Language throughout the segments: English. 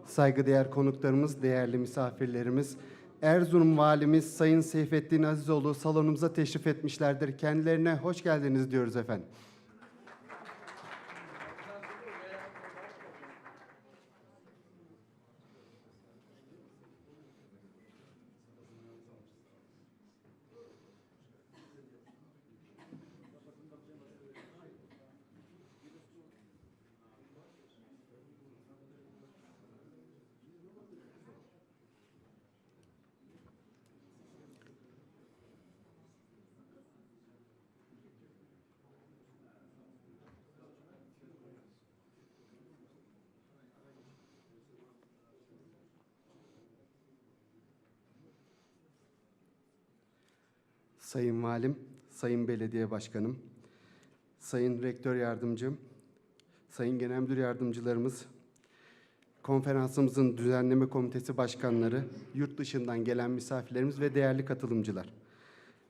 saygıdeğer konuklarımız, değerli misafirlerimiz, Erzurum Valimiz Sayın Seyfettin Azizoğlu salonumuza teşrif etmişlerdir. Kendilerine hoş geldiniz diyoruz efendim. Sayın Valim, Sayın Belediye Başkanım, Sayın Rektör Yardımcım, Sayın Genel Müdür Yardımcılarımız, konferansımızın düzenleme komitesi başkanları, yurt dışından gelen misafirlerimiz ve değerli katılımcılar.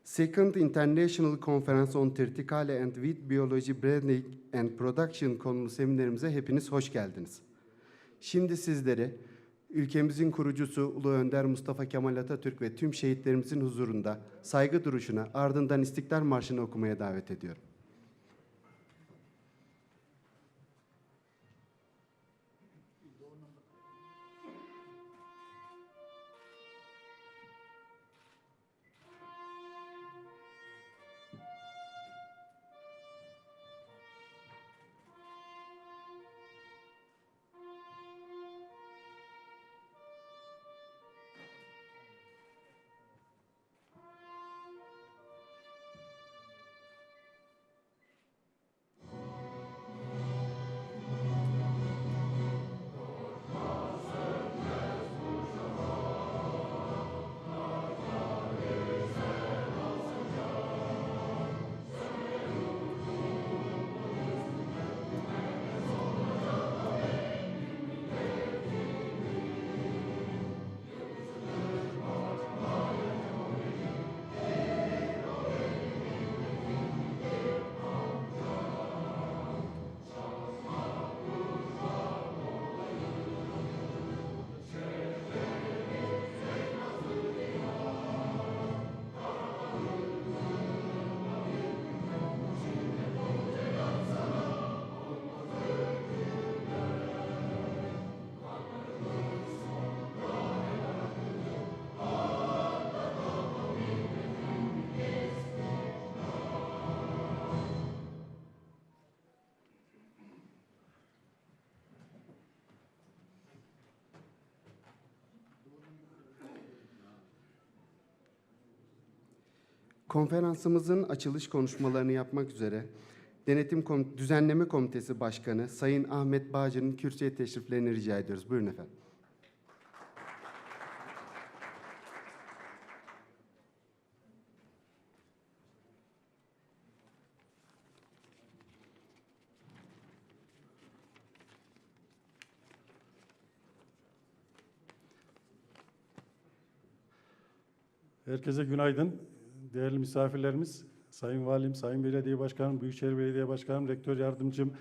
Second International Conference on Triticale and Wheat Biology Branding and Production konulu seminerimize hepiniz hoş geldiniz. Şimdi sizleri ülkemizin kurucusu Ulu Önder Mustafa Kemal Atatürk ve tüm şehitlerimizin huzurunda saygı duruşuna, ardından İstiklal Marşı'nı okumaya davet ediyorum. Konferansımızın açılış konuşmalarını yapmak üzere Düzenleme Komitesi Başkanı Sayın Ahmet Bağcı'nın kürsüye teşriflerini rica ediyoruz. Buyurun efendim. Herkese günaydın. Değerli misafirlerimiz, Sayın Valim, Sayın Belediye Başkanım, Büyükşehir Belediye Başkanım, Rektör Yardımcım,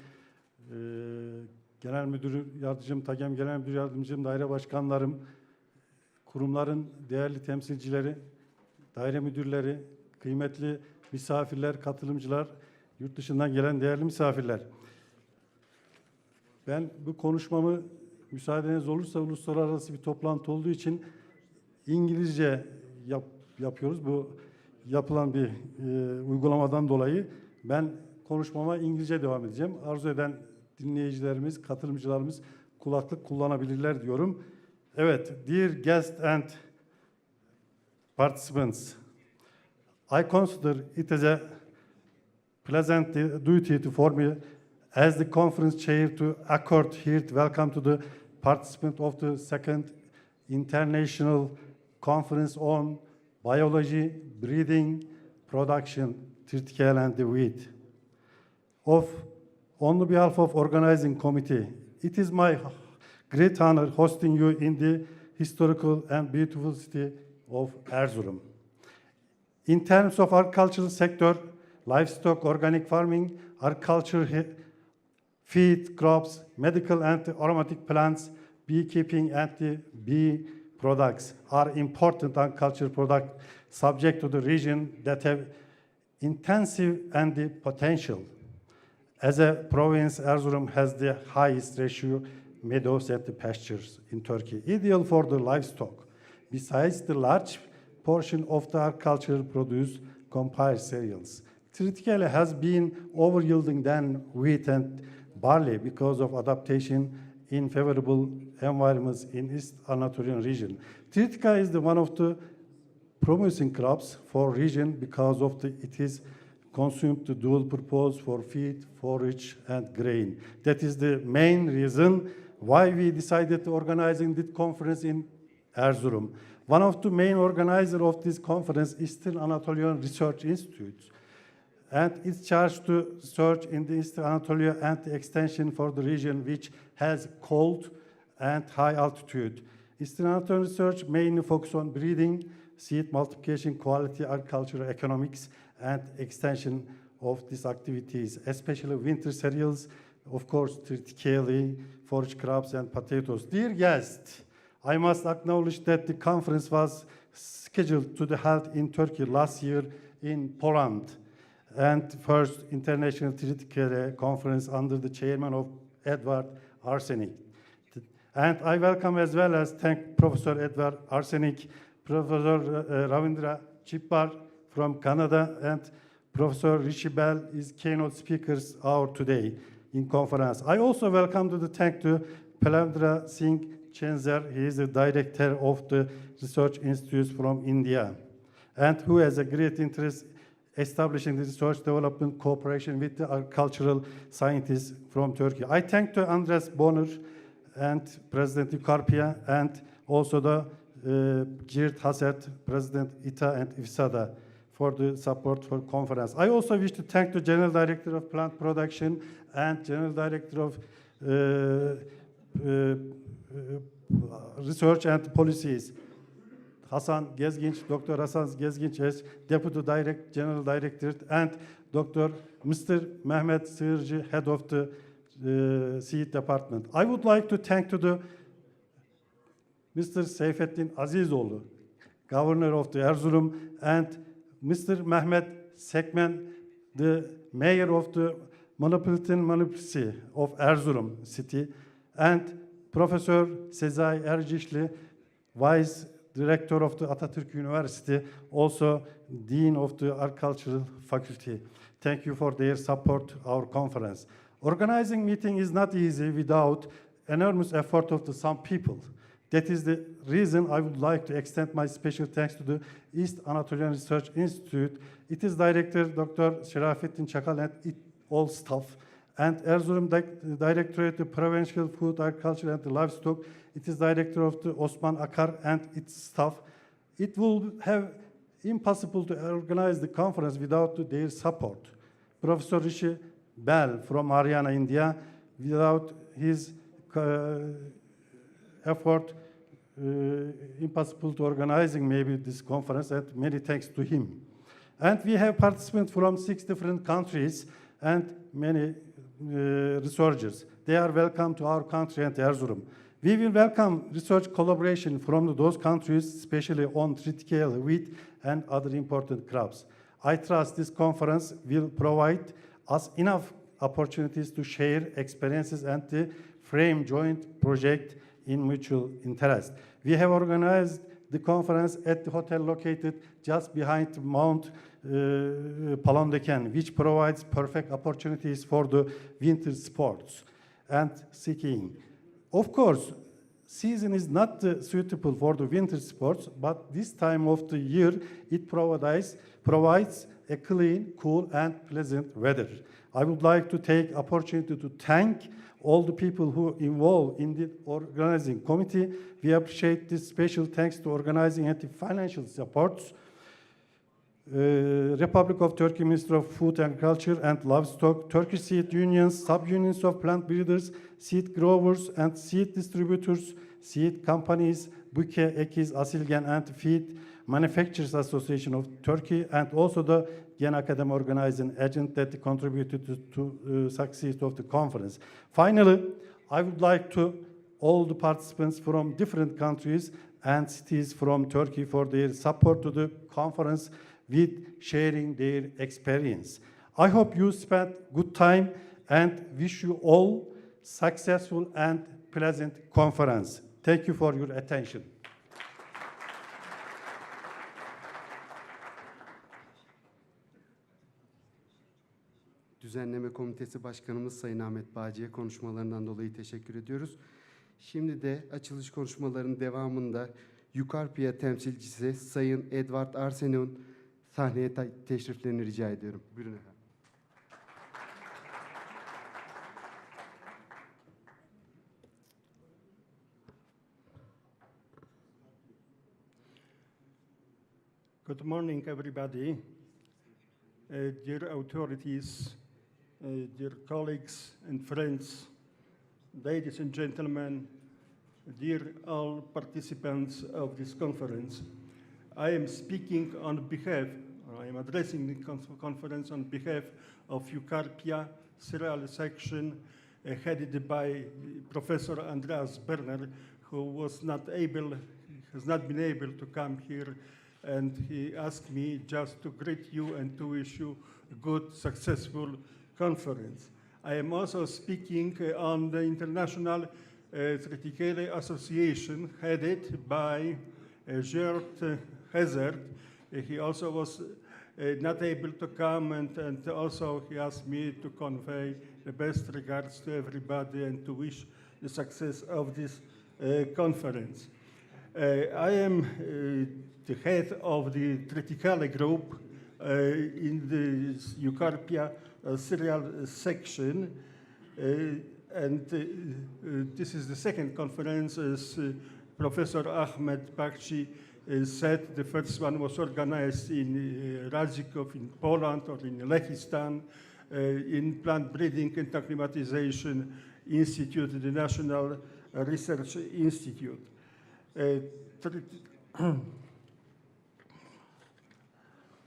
Genel Müdür Yardımcım, TAGEM Genel Müdür Yardımcım, daire başkanlarım, kurumların değerli temsilcileri, daire müdürleri, kıymetli misafirler, katılımcılar, yurt dışından gelen değerli misafirler. Ben bu konuşmamı müsaadeniz olursa uluslararası bir toplantı olduğu için İngilizce yapıyoruz. Bu yapılan bir uygulamadan dolayı ben konuşmama İngilizce devam edeceğim. Arzu eden dinleyicilerimiz, katılımcılarımız kulaklık kullanabilirler diyorum. Evet, dear guests and participants, I consider it as a pleasant duty for me as the conference chair to accord here welcome to the participant of the second International Conference on Biology, Breeding, Production, Triticale and the Wheat. On behalf of organizing committee, it is my great honor hosting you in the historical and beautiful city of Erzurum. In terms of agricultural sector, livestock, organic farming, agriculture, feed, crops, medical and aromatic plants, beekeeping and the bee products are important agricultural products subject to the region that have intensive and the potential. As a province, Erzurum has the highest ratio meadows and the pastures in Turkey, ideal for the livestock. Besides the large portion of the agricultural produce comprise cereals. Triticale has been over-yielding than wheat and barley because of adaptation in favorable environments in East Anatolian region. Triticale is one of the promising crops for region because of it is consumed to dual purpose for feed, forage, and grain. That is the main reason why we decided to organizing this conference in Erzurum. One of the main organizers of this conference is Eastern Anatolian Research Institute, and it's charged to search in the Eastern Anatolia and the extension for the region which has cold and high altitude. Eastern Anatolian research mainly focus on breeding, seed multiplication, quality, agricultural economics, and extension of these activities, especially winter cereals, of course, triticale, forage crops, and potatoes. Dear guests, I must acknowledge that the conference was scheduled to be held in Turkey last year in Poland, and first international triticale conference under the chairman of Edward Arsenik. And I welcome as well as thank Professor Edward Arsenik, Professor Ravindra Chipar from Canada, and Professor Rishi Bell is keynote speakers our today in conference. I also welcome to thank to Palandra Singh Chenzer. He is the director of the research institutes from India, and who has a great interest establishing the research development cooperation with the agricultural scientists from Turkey. I thank to Andres Bonner and President Yukarpia, and also the Geert Hasset, President ITA and IFSADA for the support for conference. I also wish to thank the General Director of Plant Production and General Director of Research and Policies, Hasan Gezginç, Dr. Hasan Gezginç as Deputy General Director, and Dr. Mr. Mehmet Sığırcı, Head of the Seed Department. I would like to thank to the Mr. Seyfettin Azizoğlu, Governor of the Erzurum, and Mr. Mehmet Sekmen, the Mayor of the Metropolitan Municipality of Erzurum City, and Professor Sezai Ercişli, Vice Director of the Atatürk University, also Dean of the Agricultural Faculty. Thank you for their support our conference. Organizing meeting is not easy without enormous effort of some people. That is the reason I would like to extend my special thanks to the East Anatolian Research Institute. It is Director Dr. Şerafettin Çakal and all staff, and Erzurum Directorate of Provincial Food, Agriculture and Livestock. It is Director of the Osman Akar and its staff. It will have impossible to organize the conference without their support. Professor Rishi Bell from Haryana, India, without his effort, impossible to organizing maybe this conference, and many thanks to him. And we have participants from 6 different countries and many researchers. They are welcome to our country and Erzurum. We will welcome research collaboration from those countries, especially on triticale, wheat, and other important crops. I trust this conference will provide us enough opportunities to share experiences and to frame joint project in mutual interest. We have organized the conference at the hotel located just behind Mount Palandöken, which provides perfect opportunities for the winter sports and skiing. Of course, season is not suitable for the winter sports, but this time of the year it provides a clean, cool, and pleasant weather. I would like to take opportunity to thank all the people who involved in the organizing committee. We appreciate this special thanks to organizing and the financial supports. Republic of Turkey Ministry of Food, Agriculture and Livestock, Turkish seed unions, sub-unions of plant breeders, seed growers and seed distributors, seed companies, Buke, Ekiz, Asilgen, and Feed Manufacturers Association of Turkey, and also the Gen Academy organizing agent that contributed to success of the conference. Finally, I would like to all the participants from different countries and cities from Turkey for their support to the conference with sharing their experience. I hope you spent good time and wish you all successful and pleasant conference. Thank you for your attention. Düzenleme Komitesi Başkanımız Sayın Ahmet Bağcı'ya konuşmalarından dolayı teşekkür ediyoruz. Şimdi de açılış konuşmalarının devamında Yukarpia temsilcisi Sayın Edward Arsene'un sahneye teşriflerini rica ediyorum. Buyurun efendim. Good morning, everybody. Dear authorities, dear colleagues and friends, ladies and gentlemen, dear all participants of this conference. I am speaking on behalf, I am addressing the conference on behalf of Eucarpia Cereal section headed by Professor Andreas Berner, who has not been able to come here, and he asked me just to greet you and to wish you a good, successful conference. I am also speaking on the International Triticale Association headed by Gert Hazard. He also was not able to come, and also he asked me to convey the best regards to everybody and to wish the success of this conference. I am the head of the Triticale group in the Eucarpia cereal section, and this is the second conference, as Professor Ahmed Bakci said. The first one was organized in Radzikov in Poland, or in Lechistan, in Plant Breeding and Acclimatization Institute, the National Research Institute.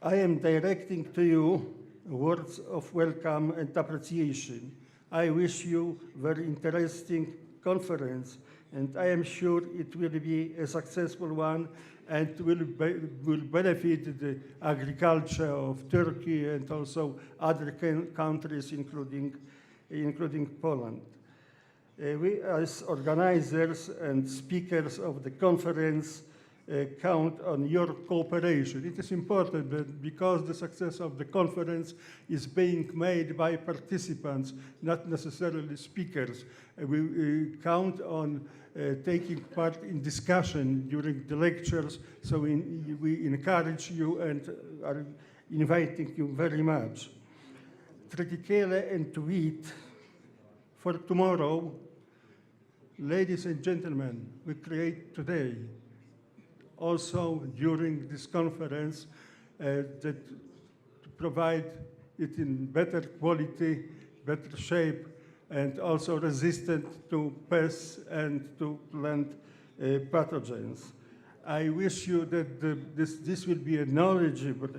I am directing to you words of welcome and appreciation. I wish you a very interesting conference, and I am sure it will be a successful one and will benefit the agriculture of Turkey and also other countries, including Poland. We, as organizers and speakers of the conference, count on your cooperation. It is important that because the success of the conference is being made by participants, not necessarily speakers, we count on taking part in discussion during the lectures, so we encourage you and are inviting you very much. Triticale and wheat for tomorrow, ladies and gentlemen, we create today. Also during this conference, that to provide it in better quality, better shape, and also resistant to pests and to plant pathogens. I wish you that this will be a knowledgeable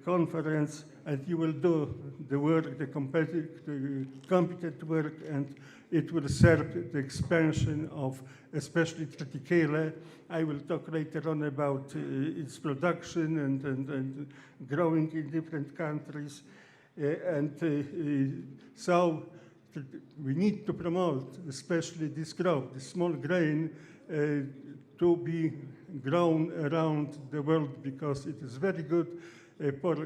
conference, and you will do the work, the competent work, and it will serve the expansion of especially Triticale. I will talk later on about its production and growing in different countries. So we need to promote especially this crop, the small grain, to be grown around the world, because it is very good for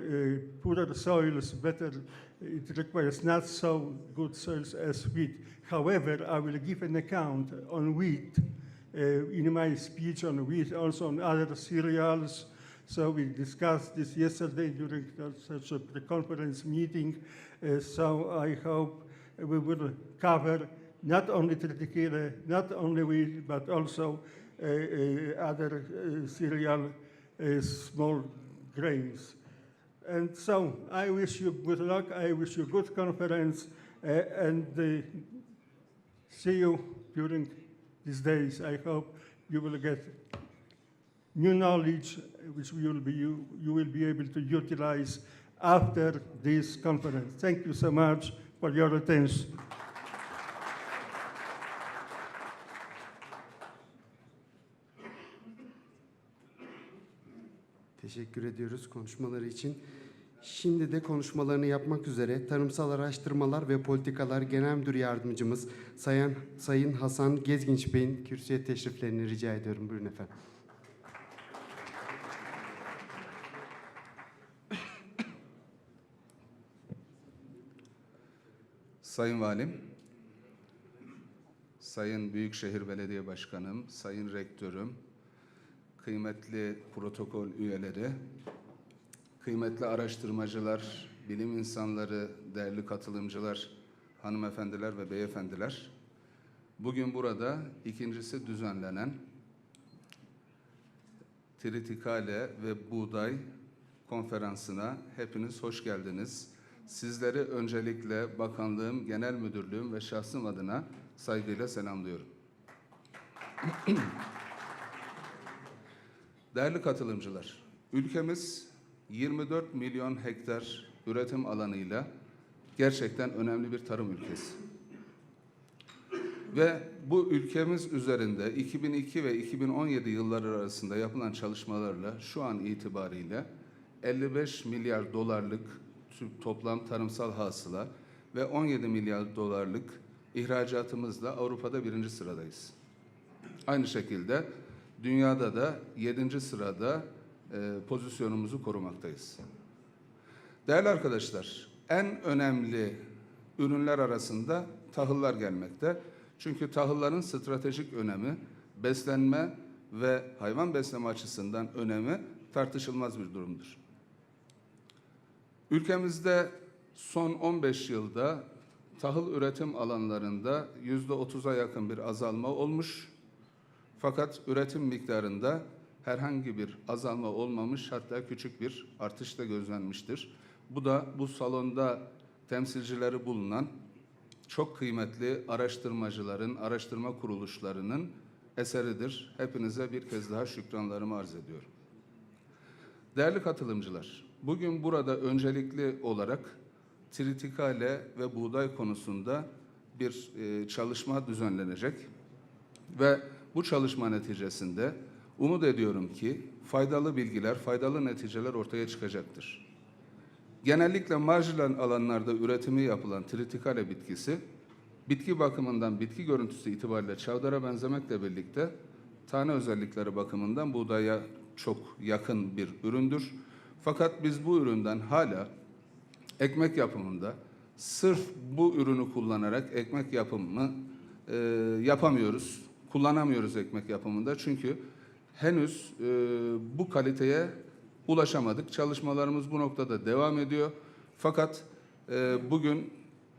poorer soils, better. It requires not so good soils as wheat. However, I will give an account on wheat in my speech on wheat, also on other cereals. So we discussed this yesterday during such a pre-conference meeting. So I hope we will cover not only triticale, not only wheat, but also other cereal small grains. And so I wish you good luck. I wish you good conference, and see you during these days. I hope you will get new knowledge, which you will be able to utilize after this conference. Thank you so much for your attention. Teşekkür ediyoruz konuşmaları için. Şimdi de konuşmalarını yapmak üzere Tarımsal Araştırmalar ve Politikalar Genel Müdür Yardımcımız Sayın Hasan Gezginç Bey'in kürsüye teşriflerini rica ediyorum. Buyurun efendim. Sayın Valim, Sayın Büyükşehir Belediye Başkanım, Sayın Rektörüm, kıymetli protokol üyeleri, kıymetli araştırmacılar, bilim insanları, değerli katılımcılar, hanımefendiler ve beyefendiler, bugün burada ikincisi düzenlenen triticale ve buğday konferansına hepiniz hoş geldiniz. Sizleri öncelikle bakanlığım, genel müdürlüğüm ve şahsım adına saygıyla selamlıyorum. Değerli katılımcılar, ülkemiz 24 milyon hektar üretim alanıyla gerçekten önemli bir tarım ülkesi. Ve bu ülkemiz üzerinde 2002 ve 2017 yılları arasında yapılan çalışmalarla şu an itibariyle 55 milyar dolarlık toplam tarımsal hasıla ve 17 milyar dolarlık ihracatımızla Avrupa'da 1. sıradayız. Aynı şekilde dünyada da 7. sırada pozisyonumuzu korumaktayız. Değerli arkadaşlar, en önemli ürünler arasında tahıllar gelmekte. Çünkü tahılların stratejik önemi, beslenme ve hayvan besleme açısından önemi tartışılmaz bir durumdur. Ülkemizde son 15 yılda tahıl üretim alanlarında %30'a yakın bir azalma olmuş. Fakat üretim miktarında herhangi bir azalma olmamış, hatta küçük bir artış da gözlenmiştir. Bu da bu salonda temsilcileri bulunan çok kıymetli araştırmacıların, araştırma kuruluşlarının eseridir. Hepinize bir kez daha şükranlarımı arz ediyorum. Değerli katılımcılar, bugün burada öncelikli olarak triticale ve buğday konusunda bir çalışma düzenlenecek ve bu çalışma neticesinde umut ediyorum ki faydalı bilgiler, faydalı neticeler ortaya çıkacaktır. Genellikle marjinal alanlarda üretimi yapılan triticale bitkisi, bitki bakımından, bitki görüntüsü itibariyle çavdara benzemekle birlikte tane özellikleri bakımından buğdaya çok yakın bir üründür. Fakat biz bu üründen hala ekmek yapımında sırf bu ürünü kullanarak ekmek yapımını yapamıyoruz, kullanamıyoruz ekmek yapımında. Çünkü henüz bu kaliteye ulaşamadık. Çalışmalarımız bu noktada devam ediyor. Fakat bugün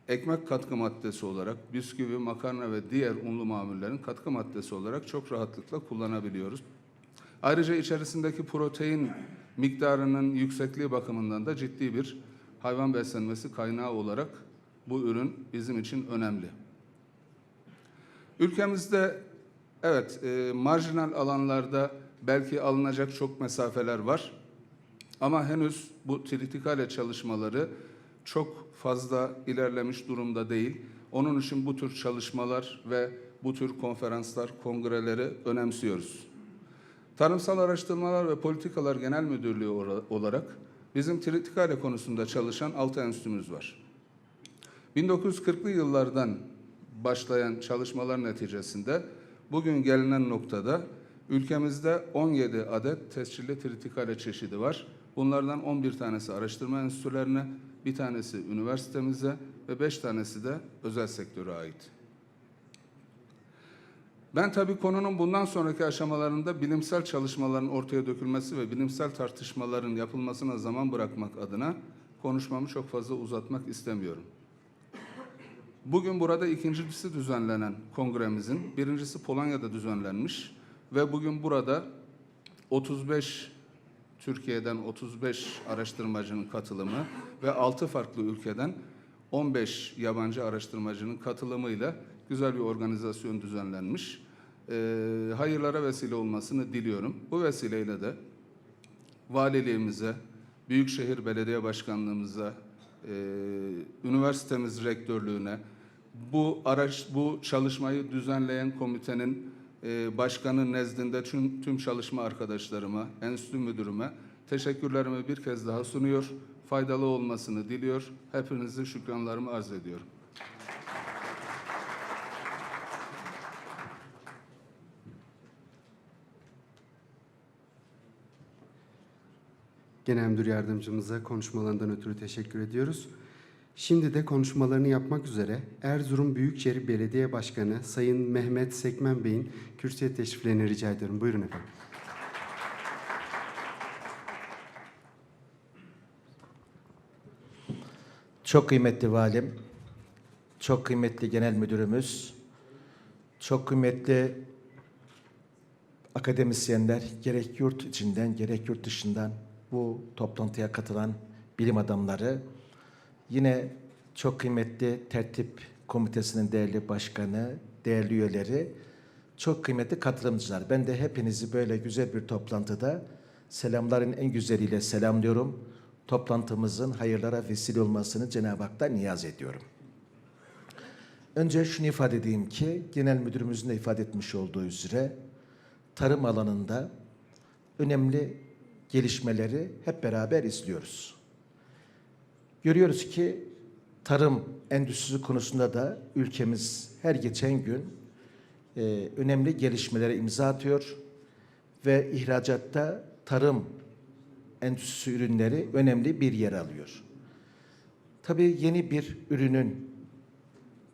ekmek katkı maddesi olarak bisküvi, makarna ve diğer unlu mamullerin katkı maddesi olarak çok rahatlıkla kullanabiliyoruz. Ayrıca içerisindeki protein miktarının yüksekliği bakımından da ciddi bir hayvan beslenmesi kaynağı olarak bu ürün bizim için önemli. Ülkemizde evet marjinal alanlarda belki alınacak çok mesafeler var. Ama henüz bu triticale çalışmaları çok fazla ilerlemiş durumda değil. Onun için bu tür çalışmalar ve bu tür konferanslar, kongreleri önemsiyoruz. Tarımsal Araştırmalar ve Politikalar Genel Müdürlüğü olarak bizim triticale konusunda çalışan 6 enstitümüz var. 1940'lı yıllardan başlayan çalışmalar neticesinde bugün gelinen noktada ülkemizde 17 adet tescilli triticale çeşidi var. Bunlardan 11 tanesi araştırma enstitülerine, bir tanesi üniversitemize ve 5 tanesi de özel sektöre ait. Ben tabii konunun bundan sonraki aşamalarında bilimsel çalışmaların ortaya dökülmesi ve bilimsel tartışmaların yapılmasına zaman bırakmak adına konuşmamı çok fazla uzatmak istemiyorum. Bugün burada ikincisi düzenlenen kongremizin, birincisi Polonya'da düzenlenmiş ve bugün burada 35 Türkiye'den 35 araştırmacının katılımı ve 6 farklı ülkeden 15 yabancı araştırmacının katılımıyla güzel bir organizasyon düzenlenmiş. Hayırlara vesile olmasını diliyorum. Bu vesileyle de valiliğimize, Büyükşehir Belediye Başkanlığımıza, üniversitemiz rektörlüğüne, bu çalışmayı düzenleyen komitenin başkanı nezdinde tüm çalışma arkadaşlarıma, enstitü müdürüme teşekkürlerimi bir kez daha sunuyor, faydalı olmasını diliyor. Hepinize şükranlarımı arz ediyorum. Genel Müdür Yardımcımıza konuşmalarından ötürü teşekkür ediyoruz. Şimdi de konuşmalarını yapmak üzere Erzurum Büyükşehir Belediye Başkanı Sayın Mehmet Sekmen Bey'in kürsüye teşriflerini rica ediyorum. Buyurun efendim. Çok kıymetli valim, çok kıymetli genel müdürümüz, çok kıymetli akademisyenler, gerek yurt içinden gerek yurt dışından bu toplantıya katılan bilim adamları, yine çok kıymetli tertip komitesinin değerli başkanı, değerli üyeleri, çok kıymetli katılımcılar. Ben de hepinizi böyle güzel bir toplantıda selamların en güzeliyle selamlıyorum. Toplantımızın hayırlara vesile olmasını Cenab-ı Hak'tan niyaz ediyorum. Önce şunu ifade edeyim ki, genel müdürümüzün de ifade etmiş olduğu üzere, tarım alanında önemli gelişmeleri hep beraber izliyoruz. Görüyoruz ki tarım endüstrisi konusunda da ülkemiz her geçen gün önemli gelişmelere imza atıyor ve ihracatta tarım endüstrisi ürünleri önemli bir yer alıyor. Tabii yeni bir ürünün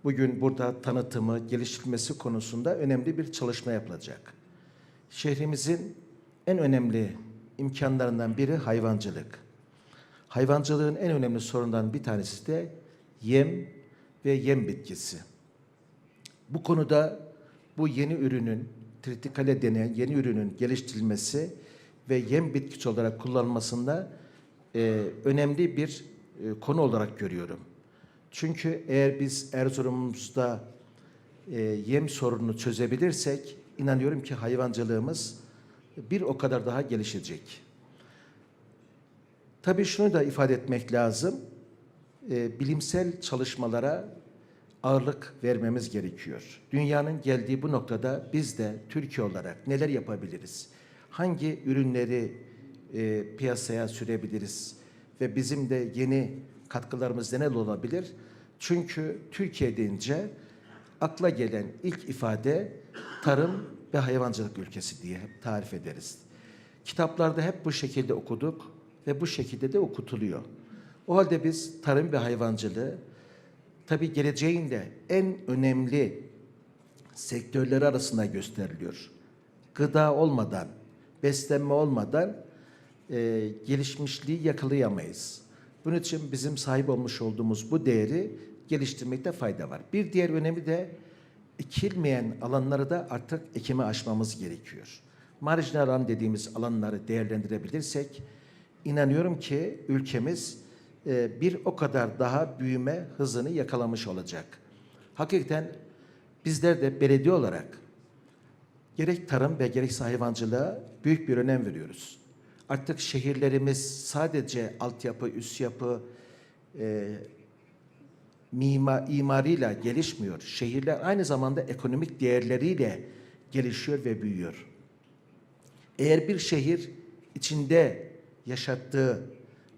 bugün burada tanıtımı, geliştirilmesi konusunda önemli bir çalışma yapılacak. Şehrimizin en önemli imkanlarından biri hayvancılık. Hayvancılığın en önemli sorunlarından bir tanesi de yem ve yem bitkisi. Bu konuda bu yeni ürünün, triticale denen yeni ürünün geliştirilmesi ve yem bitkisi olarak kullanılmasında önemli bir konu olarak görüyorum. Çünkü eğer biz Erzurum'umuzda yem sorununu çözebilirsek, inanıyorum ki hayvancılığımız bir o kadar daha gelişecek. Tabii şunu da ifade etmek lazım, bilimsel çalışmalara ağırlık vermemiz gerekiyor. Dünyanın geldiği bu noktada biz de Türkiye olarak neler yapabiliriz? Hangi ürünleri piyasaya sürebiliriz? Ve bizim de yeni katkılarımız neler olabilir? Çünkü Türkiye deyince akla gelen ilk ifade tarım ve hayvancılık ülkesi diye hep tarif ederiz. Kitaplarda hep bu şekilde okuduk ve bu şekilde de okutuluyor. O halde biz tarım ve hayvancılığı tabii geleceğin de en önemli sektörleri arasında gösteriliyor. Gıda olmadan, beslenme olmadan gelişmişliği yakalayamayız. Bunun için bizim sahip olmuş olduğumuz bu değeri geliştirmekte fayda var. Bir diğer önemi de ekilmeyen alanları da artık ekime aşmamız gerekiyor. Marjinal alan dediğimiz alanları değerlendirebilirsek, inanıyorum ki ülkemiz bir o kadar daha büyüme hızını yakalamış olacak. Hakikaten bizler de belediye olarak gerek tarım ve gerekse hayvancılığa büyük bir önem veriyoruz. Artık şehirlerimiz sadece altyapı, üst yapı, imariyle gelişmiyor. Şehirler aynı zamanda ekonomik değerleriyle gelişiyor ve büyüyor. Eğer bir şehir içinde yaşattığı,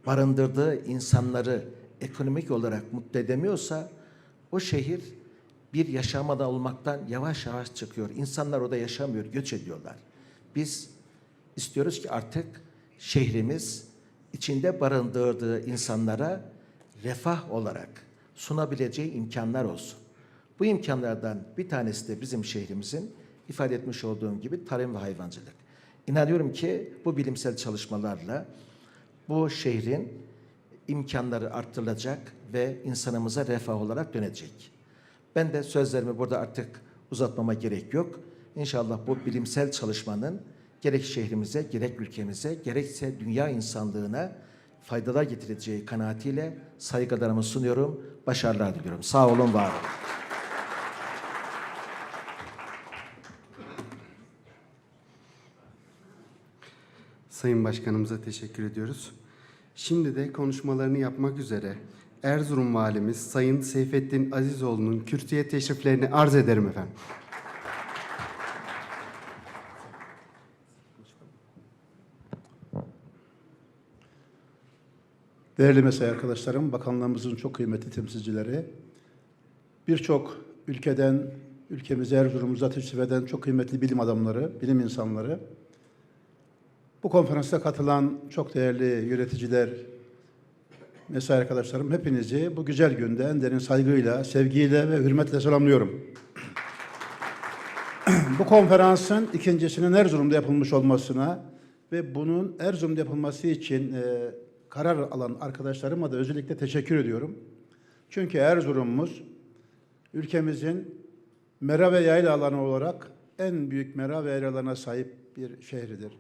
barındırdığı insanları ekonomik olarak mutlu edemiyorsa, o şehir bir yaşamada olmaktan yavaş yavaş çıkıyor. İnsanlar orada yaşamıyor, göç ediyorlar. Biz istiyoruz ki artık şehrimiz içinde barındırdığı insanlara refah olarak sunabileceği imkanlar olsun. Bu imkanlardan bir tanesi de bizim şehrimizin ifade etmiş olduğum gibi tarım ve hayvancılık. İnanıyorum ki bu bilimsel çalışmalarla bu şehrin imkanları artırılacak ve insanımıza refah olarak dönecek. Ben de sözlerimi burada artık uzatmama gerek yok. İnşallah bu bilimsel çalışmanın gerek şehrimize, gerek ülkemize, gerekse dünya insanlığına faydalar getireceği kanaatiyle saygılarımı sunuyorum. Başarılar diliyorum. Sağ olun, var olun. Sayın Başkanımıza teşekkür ediyoruz. Şimdi de konuşmalarını yapmak üzere Erzurum Valimiz Sayın Seyfettin Azizoğlu'nun kürsüye teşriflerini arz ederim efendim. Değerli mesai arkadaşlarım, bakanlığımızın çok kıymetli temsilcileri, birçok ülkeden, ülkemize, Erzurum'umuza teşrif eden çok kıymetli bilim adamları, bilim insanları, bu konferansa katılan çok değerli yöneticiler, mesai arkadaşlarım, hepinizi bu güzel günde en derin saygıyla, sevgiyle ve hürmetle selamlıyorum. Bu konferansın ikincisinin Erzurum'da yapılmış olmasına ve bunun Erzurum'da yapılması için karar alan arkadaşlarıma da özellikle teşekkür ediyorum. Çünkü Erzurum'umuz ülkemizin mera ve yayla alanı olarak en büyük mera ve yayla alanına sahip bir şehridir.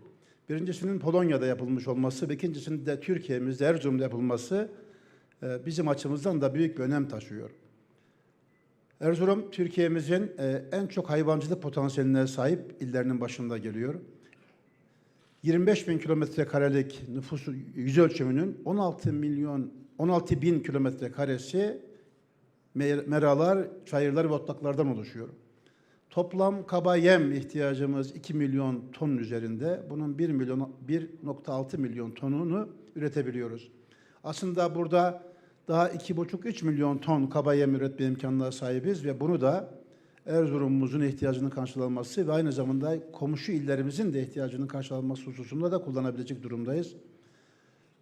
Birincisinin Polonya'da yapılmış olması ve ikincisinin de Türkiye'mizde Erzurum'da yapılması bizim açımızdan da büyük bir önem taşıyor. Erzurum, Türkiye'mizin en çok hayvancılık potansiyeline sahip illerinin başında geliyor. 25 bin kilometre karelik nüfusu yüz ölçümünün 16 bin kilometre karesi meralar, çayırlar ve otlaklardan oluşuyor. Toplam kaba yem ihtiyacımız 2 milyon tonun üzerinde. Bunun 1,6 milyon tonunu üretebiliyoruz. Aslında burada daha 2,5-3 milyon ton kaba yem üretme imkanına sahibiz ve bunu da Erzurum'umuzun ihtiyacının karşılanması ve aynı zamanda komşu illerimizin de ihtiyacının karşılanması hususunda da kullanabilecek durumdayız.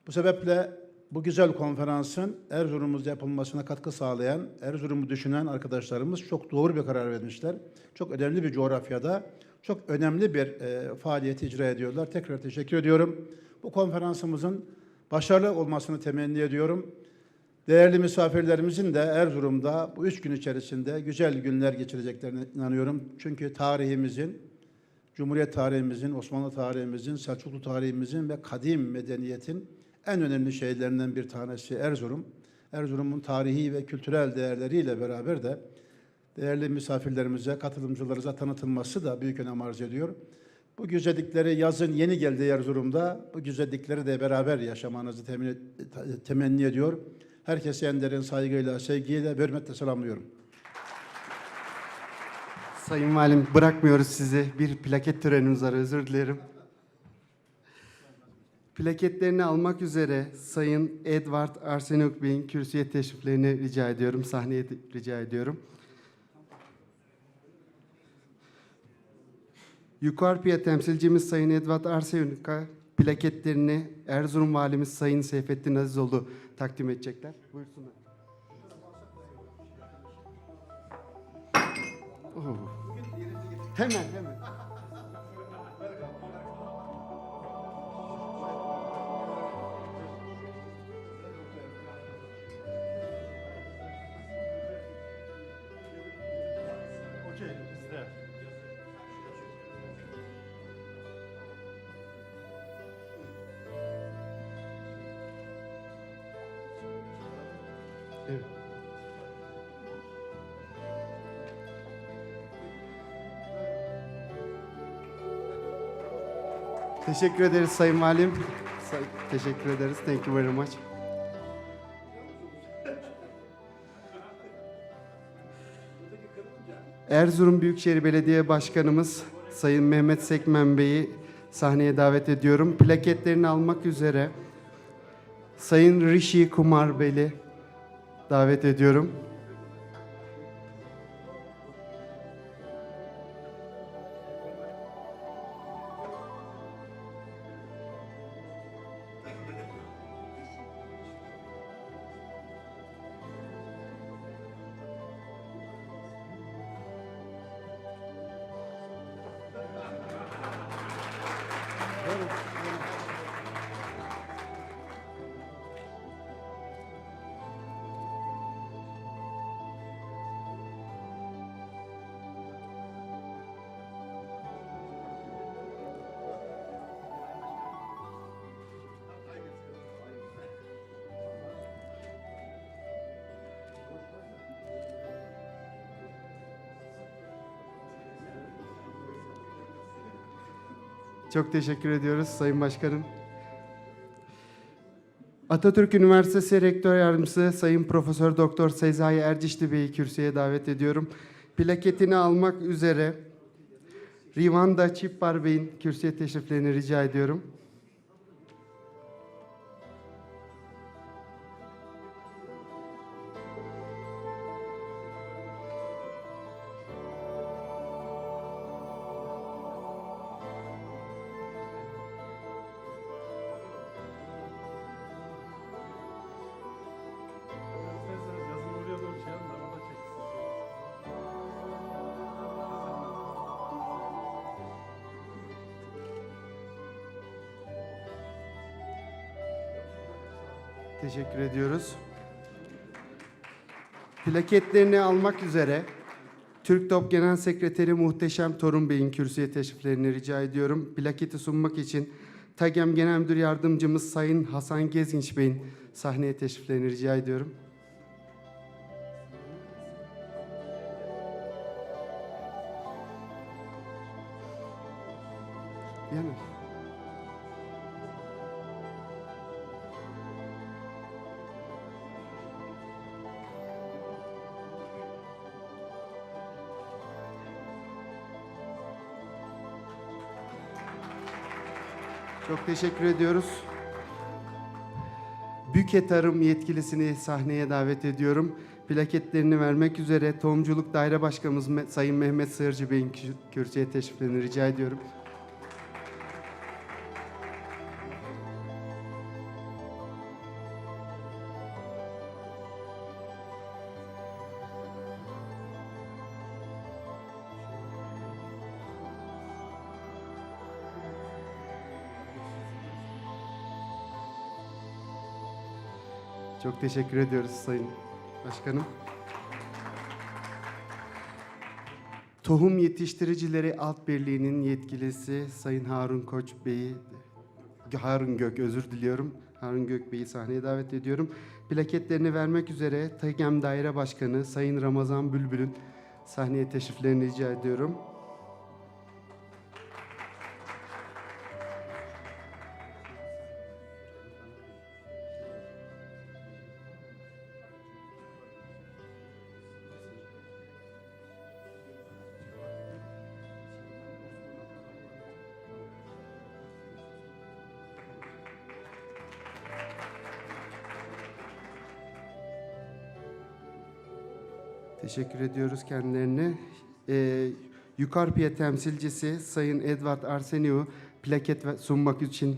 Bu sebeple bu güzel konferansın Erzurum'umuzda yapılmasına katkı sağlayan, Erzurum'u düşünen arkadaşlarımız çok doğru bir karar vermişler. Çok önemli bir coğrafyada, çok önemli bir faaliyeti icra ediyorlar. Tekrar teşekkür ediyorum. Bu konferansımızın başarılı olmasını temenni ediyorum. Değerli misafirlerimizin de Erzurum'da bu 3 gün içerisinde güzel günler geçireceklerine inanıyorum. Çünkü tarihimizin, Cumhuriyet tarihimizin, Osmanlı tarihimizin, Selçuklu tarihimizin ve kadim medeniyetin en önemli şehirlerinden bir tanesi Erzurum. Erzurum'un tarihi ve kültürel değerleriyle beraber de değerli misafirlerimize, katılımcılarımıza tanıtılması da büyük önem arz ediyor. Bu güzellikleri yazın yeni geldi Erzurum'da, bu güzellikleri de beraber yaşamanızı temenni ediyor. Herkese en derin saygıyla, sevgiyle, hürmetle selamlıyorum. Sayın Valim, bırakmıyoruz sizi. Bir plaket törenimiz var, özür dilerim. Plaketlerini almak üzere Sayın Edward Arsenuk Bey'in kürsüye teşriflerini rica ediyorum, sahneye rica ediyorum. Yukarıya temsilcimiz Sayın Edward Arsenuk'a plaketlerini Erzurum Valimiz Sayın Seyfettin Azizoğlu takdim edecekler. Buyursunlar. Oh. Hemen. Evet. Teşekkür ederiz Sayın Valim. Teşekkür ederiz. Thank you very much. Erzurum Büyükşehir Belediye Başkanımız Sayın Mehmet Sekmen Bey'i sahneye davet ediyorum. Plaketlerini almak üzere Sayın Rishi Kumar Bey'i davet ediyorum. Çok teşekkür ediyoruz Sayın Başkanım. Atatürk Üniversitesi Rektör Yardımcısı Sayın Profesör Doktor Sezai Ercişli Bey'i kürsüye davet ediyorum. Plaketini almak üzere Rivanda Çippar Bey'in kürsüye teşriflerini rica ediyorum. Teşekkür ediyoruz. Plaketlerini almak üzere Türk Top Genel Sekreteri Muhteşem Torun Bey'in kürsüye teşriflerini rica ediyorum. Plaketi sunmak için TAGEM Genel Müdür Yardımcımız Sayın Hasan Gezginç Bey'in sahneye teşriflerini rica ediyorum. Yani. Çok teşekkür ediyoruz. Büke Tarım yetkilisini sahneye davet ediyorum. Plaketlerini vermek üzere Tohumculuk Daire Başkanımız Sayın Mehmet Sığırcı Bey'in kürsüye teşriflerini rica ediyorum. Çok teşekkür ediyoruz Sayın Başkanım. Tohum Yetiştiricileri Alt Birliği'nin yetkilisi Sayın Harun Koç Bey'i, Harun Gök özür diliyorum. Harun Gök Bey'i sahneye davet ediyorum. Plaketlerini vermek üzere TAGEM Daire Başkanı Sayın Ramazan Bülbül'ün sahneye teşriflerini rica ediyorum. Teşekkür ediyoruz kendilerine. Yukarpiye temsilcisi Sayın Edward Arseniu plaket sunmak için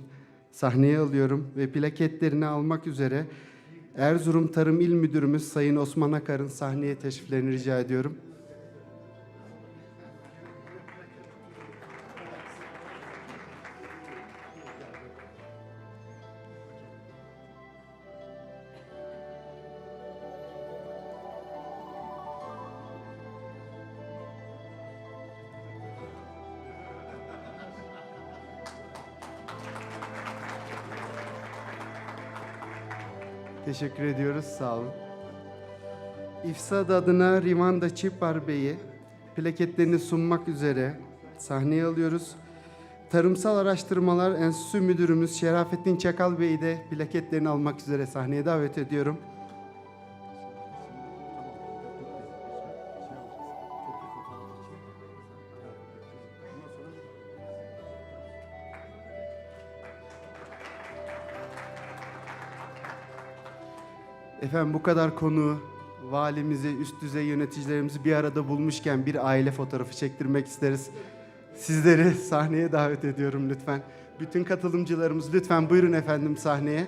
sahneye alıyorum ve plaketlerini almak üzere Erzurum Tarım İl Müdürümüz Sayın Osman Akar'ın sahneye teşriflerini rica ediyorum. Teşekkür ediyoruz, sağ olun. İFSAD adına Rivanda Çipar Bey'i plaketlerini sunmak üzere sahneye alıyoruz. Tarımsal Araştırmalar Enstitüsü Müdürümüz Şerafettin Çakal Bey'i de plaketlerini almak üzere sahneye davet ediyorum. Efendim bu kadar konu, valimizi, üst düzey yöneticilerimizi bir arada bulmuşken bir aile fotoğrafı çektirmek isteriz. Sizleri sahneye davet ediyorum lütfen. Bütün katılımcılarımız lütfen buyurun efendim sahneye.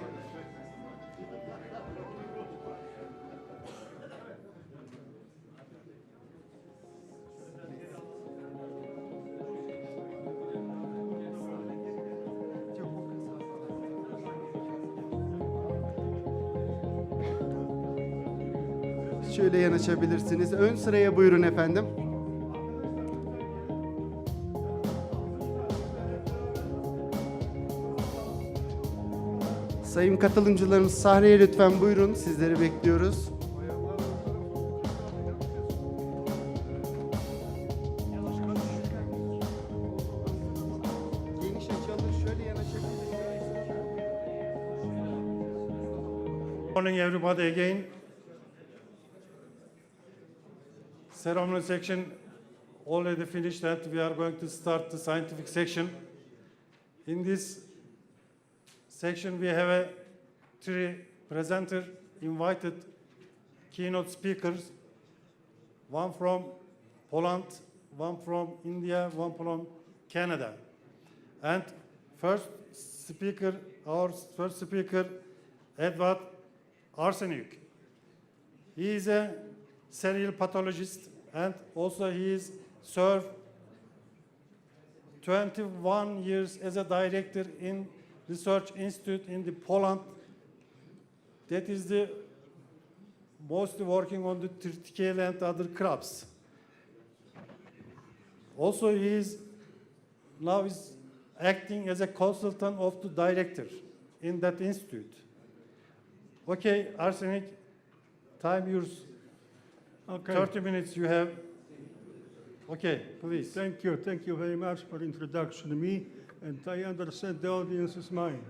Şöyle yanaşabilirsiniz. Ön sıraya buyurun efendim. Sayın katılımcılarımız sahneye lütfen buyurun. Sizleri bekliyoruz. Geniş açılır. Şöyle yanaşabilirsiniz. Morning everybody again. Ceremony section already finished and we are going to start the scientific section. In this section we have three presenter invited keynote speakers, one from Poland, one from India, one from Canada. And our first speaker, Edward Arseniuk. He is a serial pathologist and also he is served 21 years as a director in research institute in the Poland that is the mostly working on the triticale and other crops. Also, he is now acting as a consultant of the director in that institute. Okay, Arsenik, time yours. Okay. 30 minutes you have. Okay, please. Thank you very much for introduction to me, and I understand the audience is mine.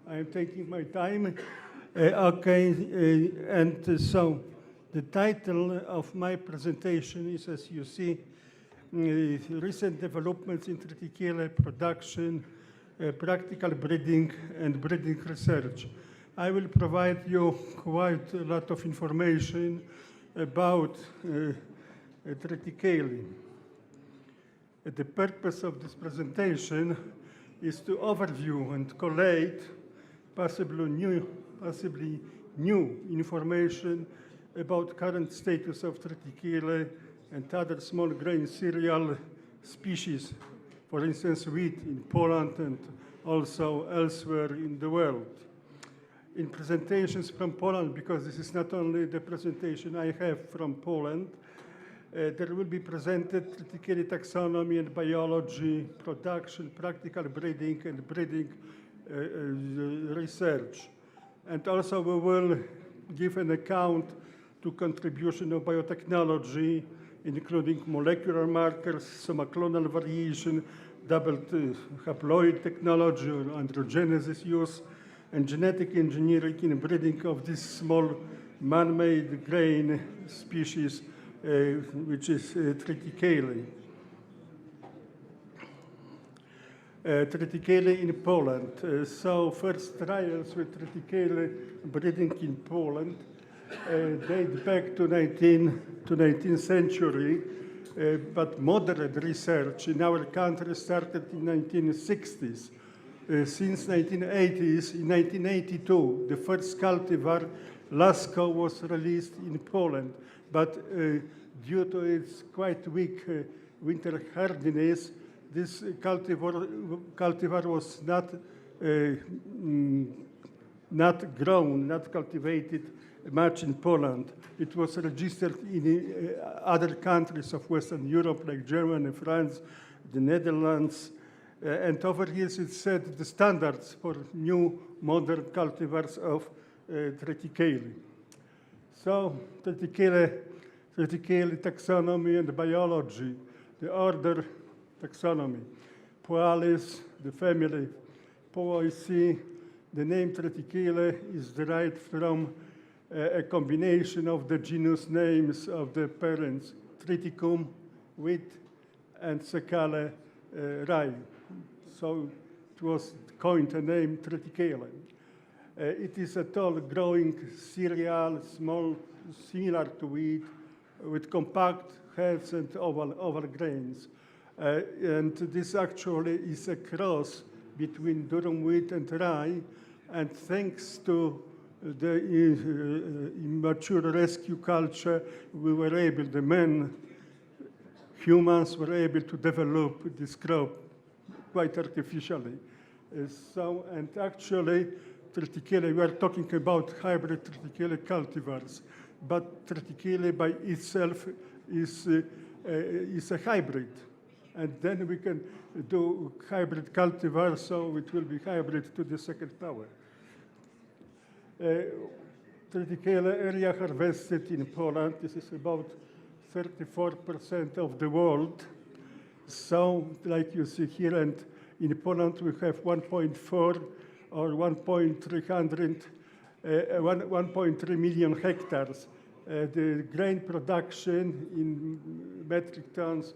I am taking my time. So the title of my presentation is, as you see, recent developments in triticale production, practical breeding, and breeding research. I will provide you quite a lot of information about triticale. The purpose of this presentation is to overview and collate possibly new information about current status of triticale and other small grain cereal species, for instance, wheat in Poland and also elsewhere in the world. In presentations from Poland, because this is not only the presentation I have from Poland, there will be presented triticale taxonomy and biology, production, practical breeding, and breeding research. And also we will give an account to contribution of biotechnology, including molecular markers, somaclonal variation, double haploid technology or androgenesis use, and genetic engineering in breeding of this small man-made grain species, which is triticale. Triticale in Poland. So first trials with triticale breeding in Poland date back to 19th century, but moderate research in our country started in 1960s. Since 1980s, in 1982, the first cultivar, Lasko, was released in Poland, but due to its quite weak winter hardiness, this cultivar was not grown, not cultivated much in Poland. It was registered in other countries of Western Europe, like Germany, France, the Netherlands, and over here it set the standards for new modern cultivars of triticale. So triticale taxonomy and biology, the order taxonomy. Poalis, the family. Poaceae, the name triticale is derived from a combination of the genus names of the parents, Triticum, wheat, and Secale, rye. So it was coined a name triticale. It is a tall growing cereal, small, similar to wheat, with compact heads and oval grains. And this actually is a cross between durum wheat and rye, and thanks to the immature rescue culture, we were able, humans were able to develop this crop quite artificially. And actually, triticale, we are talking about hybrid triticale cultivars, but triticale by itself is a hybrid. And then we can do hybrid cultivars, so it will be hybrid to the second power. Triticale area harvested in Poland, this is about 34% of the world. So, like you see here, and in Poland we have 1.4 or 1.3 million hectares. The grain production in metric tons,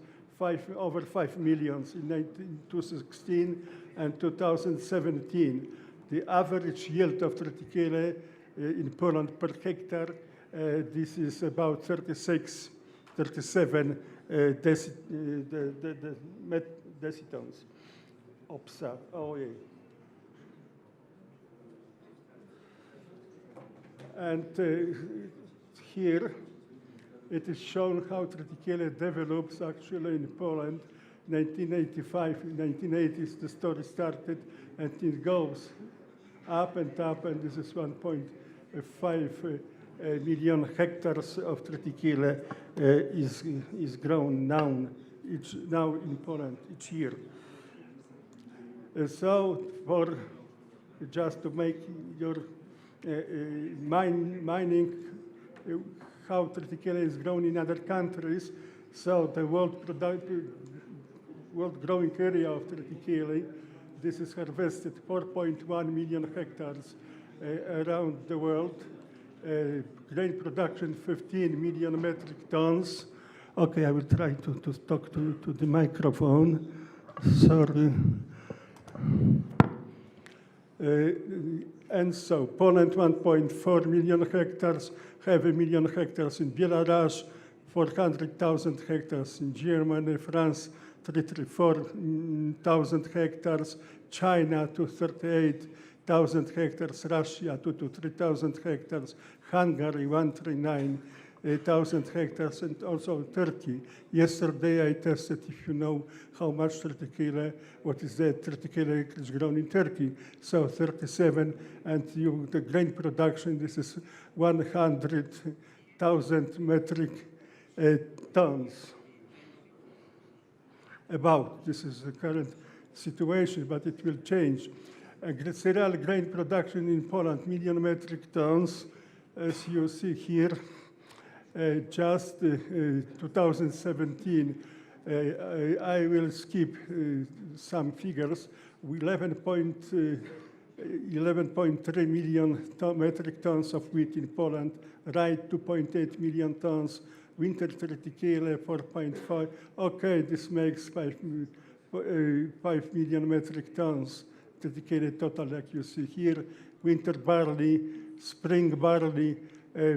over 5 million in 2016 and 2017. The average yield of triticale in Poland per hectare, this is about 37 decitons. And here it is shown how triticale develops actually in Poland. 1985, 1980s, the story started, and it goes up and up, and this is 1.3 5 million hectares of triticale is grown now in Poland each year. So for just to make your mining how triticale is grown in other countries, so the world growing area of triticale, this is harvested 4.1 million hectares around the world. Grain production 15 million metric tons. Okay, I will try to talk to the microphone. Sorry. And so Poland 1.4 million hectares, 500 million hectares in Belarus, 400,000 hectares in Germany, France 334,000 hectares, China 238,000 hectares, Russia 223,000 hectares, Hungary 139,000 hectares, and also Turkey. Yesterday I tested if you know how much triticale, what is the triticale acres grown in Turkey. So 37, and the grain production, this is 100,000 metric tons. About, this is the current situation, but it will change. Cereal grain production in Poland, million metric tons, as you see here, just 2017. I will skip some figures. 11.3 million metric tons of wheat in Poland, rye 2.8 million tons, winter triticale 4.5. Okay, this makes 5 million metric tons. Triticale total, like you see here. Winter barley, spring barley,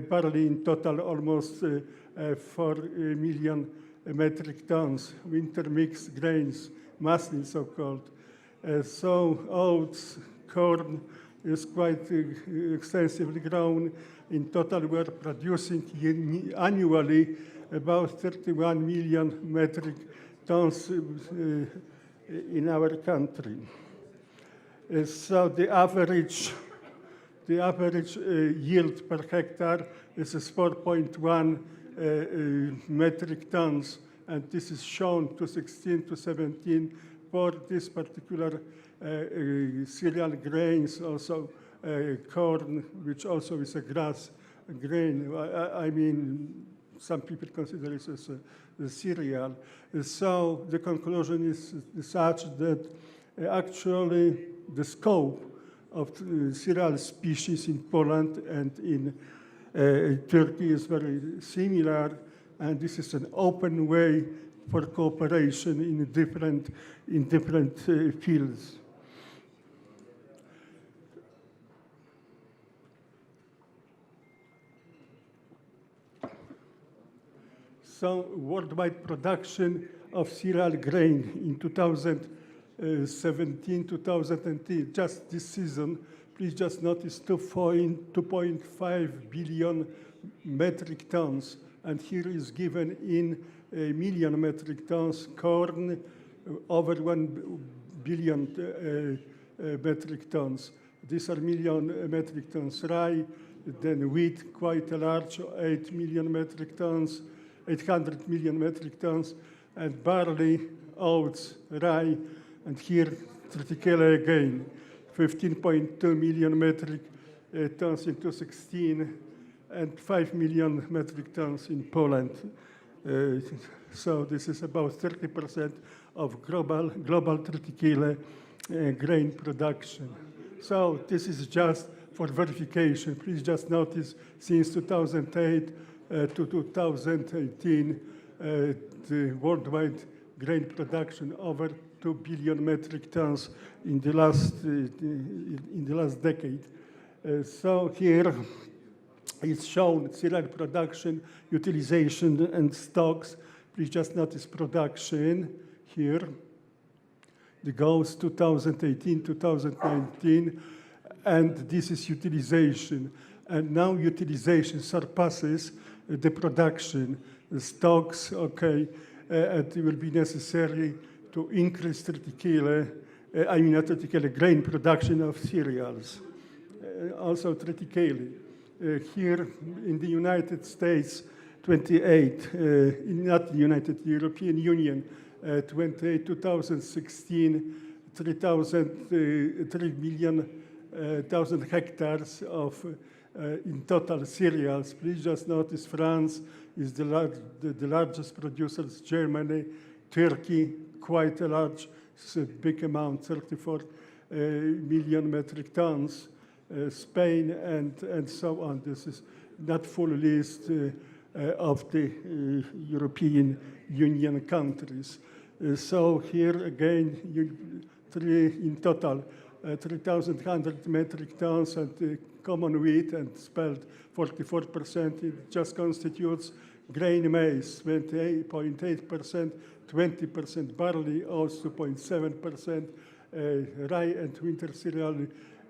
barley in total almost 4 million metric tons. Winter mixed grains, muslin so-called. So oats, corn is quite extensively grown. In total, we are producing annually about 31 million metric tons in our country. So the average yield per hectare is 4.1 metric tons, and this is shown to 16 to 17 for this particular cereal grains, also corn, which also is a grass grain. I mean, some people consider it as a cereal. So the conclusion is such that actually the scope of cereal species in Poland and in Turkey is very similar, and this is an open way for cooperation in different fields. So worldwide production of cereal grain in 2017, 2010, just this season, please just notice 2.5 billion metric tons. And here is given in a million metric tons, corn over 1 billion metric tons. These are million metric tons. Rye, then wheat, quite a large, 8 million metric tons, 800 million metric tons, and barley, oats, rye, and here triticale again, 15.2 million metric tons in 2016, and 5 million metric tons in Poland. So this is about 30% of global triticale grain production. So this is just for verification. Please just notice since 2008 to 2018, the worldwide grain production over 2 billion metric tons in the last decade. So here it's shown cereal production, utilization, and stocks. Please just notice production here. The goals 2018, 2019, and this is utilization. And now utilization surpasses the production. The stocks, okay, it will be necessary to increase triticale, not triticale, grain production of cereals. Also triticale. here in the United States, 28, not the European Union, 28, 2016, 3 million hectares of in total cereals. Please just notice France is the largest producers, Germany, Turkey, quite a large, it's a big amount, 34 million metric tons, Spain, and so on. This is not full list of the European Union countries. So here again, in total, 3,100 metric tons, and common wheat and spelled 44%. It just constitutes grain maize, 28.8%, 20% barley, also 0.7%, rye and winter cereal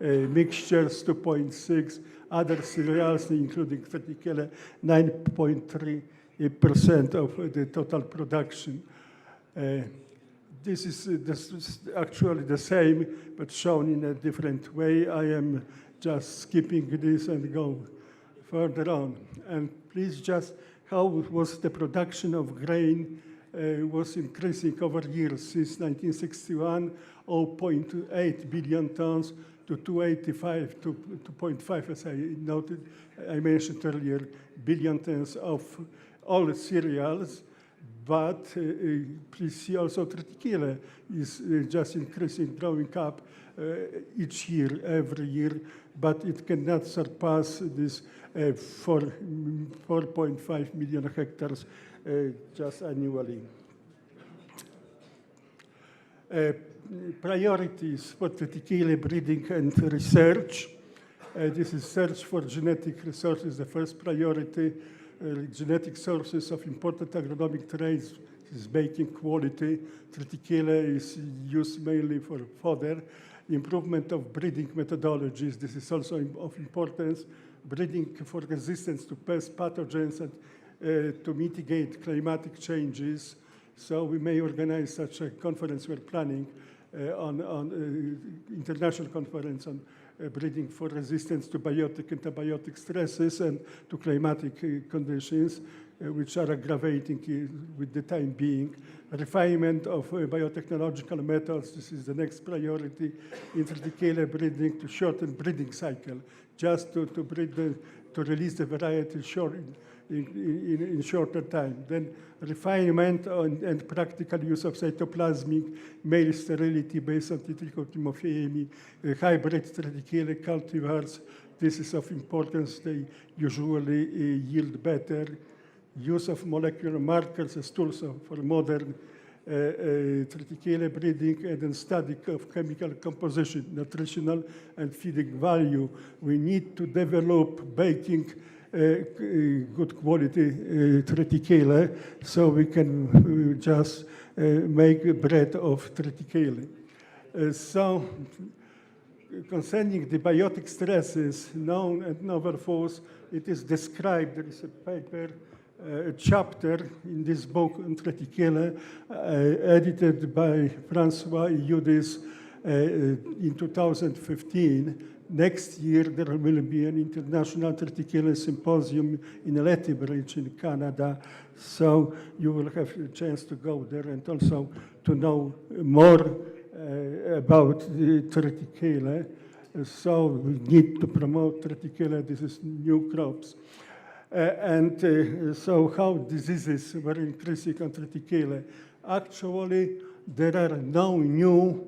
mixtures, 2.6%, other cereals, including triticale, 9.3% of the total production. This is actually the same, but shown in a different way. I am just skipping this and go further on. And please just, how was the production of grain was increasing over years since 1961, 0.8 billion tons to 285, to 2.5, as I mentioned earlier, billion tons of all cereals. But please see also triticale is just increasing, growing up each year, every year, but it cannot surpass this 4.5 million hectares just annually. Priorities for triticale breeding and research. This is search for genetic resources, the first priority. Genetic sources of important agronomic traits is baking quality. Triticale is used mainly for fodder. Improvement of breeding methodologies, this is also of importance. Breeding for resistance to pest pathogens and to mitigate climatic changes. So we may organize such a conference we're planning on international conference on breeding for resistance to biotic and antibiotic stresses and to climatic conditions, which are aggravating with the time being. Refinement of biotechnological methods, this is the next priority in triticale breeding, to shorten breeding cycle, just to release the variety in shorter time. Then refinement and practical use of cytoplasmic male sterility based on Triticale hybrid triticale cultivars. This is of importance. They usually yield better. Use of molecular markers as tools for modern triticale breeding, and then study of chemical composition, nutritional and feeding value. We need to develop baking good quality triticale so we can just make bread of triticale. So concerning the biotic stresses, known and novel force, it is described, there is a paper, a chapter in this book on triticale, edited by Francois Eudis in 2015. Next year, there will be an international triticale symposium in Lethbridge in Canada. So you will have a chance to go there and also to know more about the triticale. So we need to promote triticale. This is new crops. So how diseases were increasing on triticale. Actually, there are no new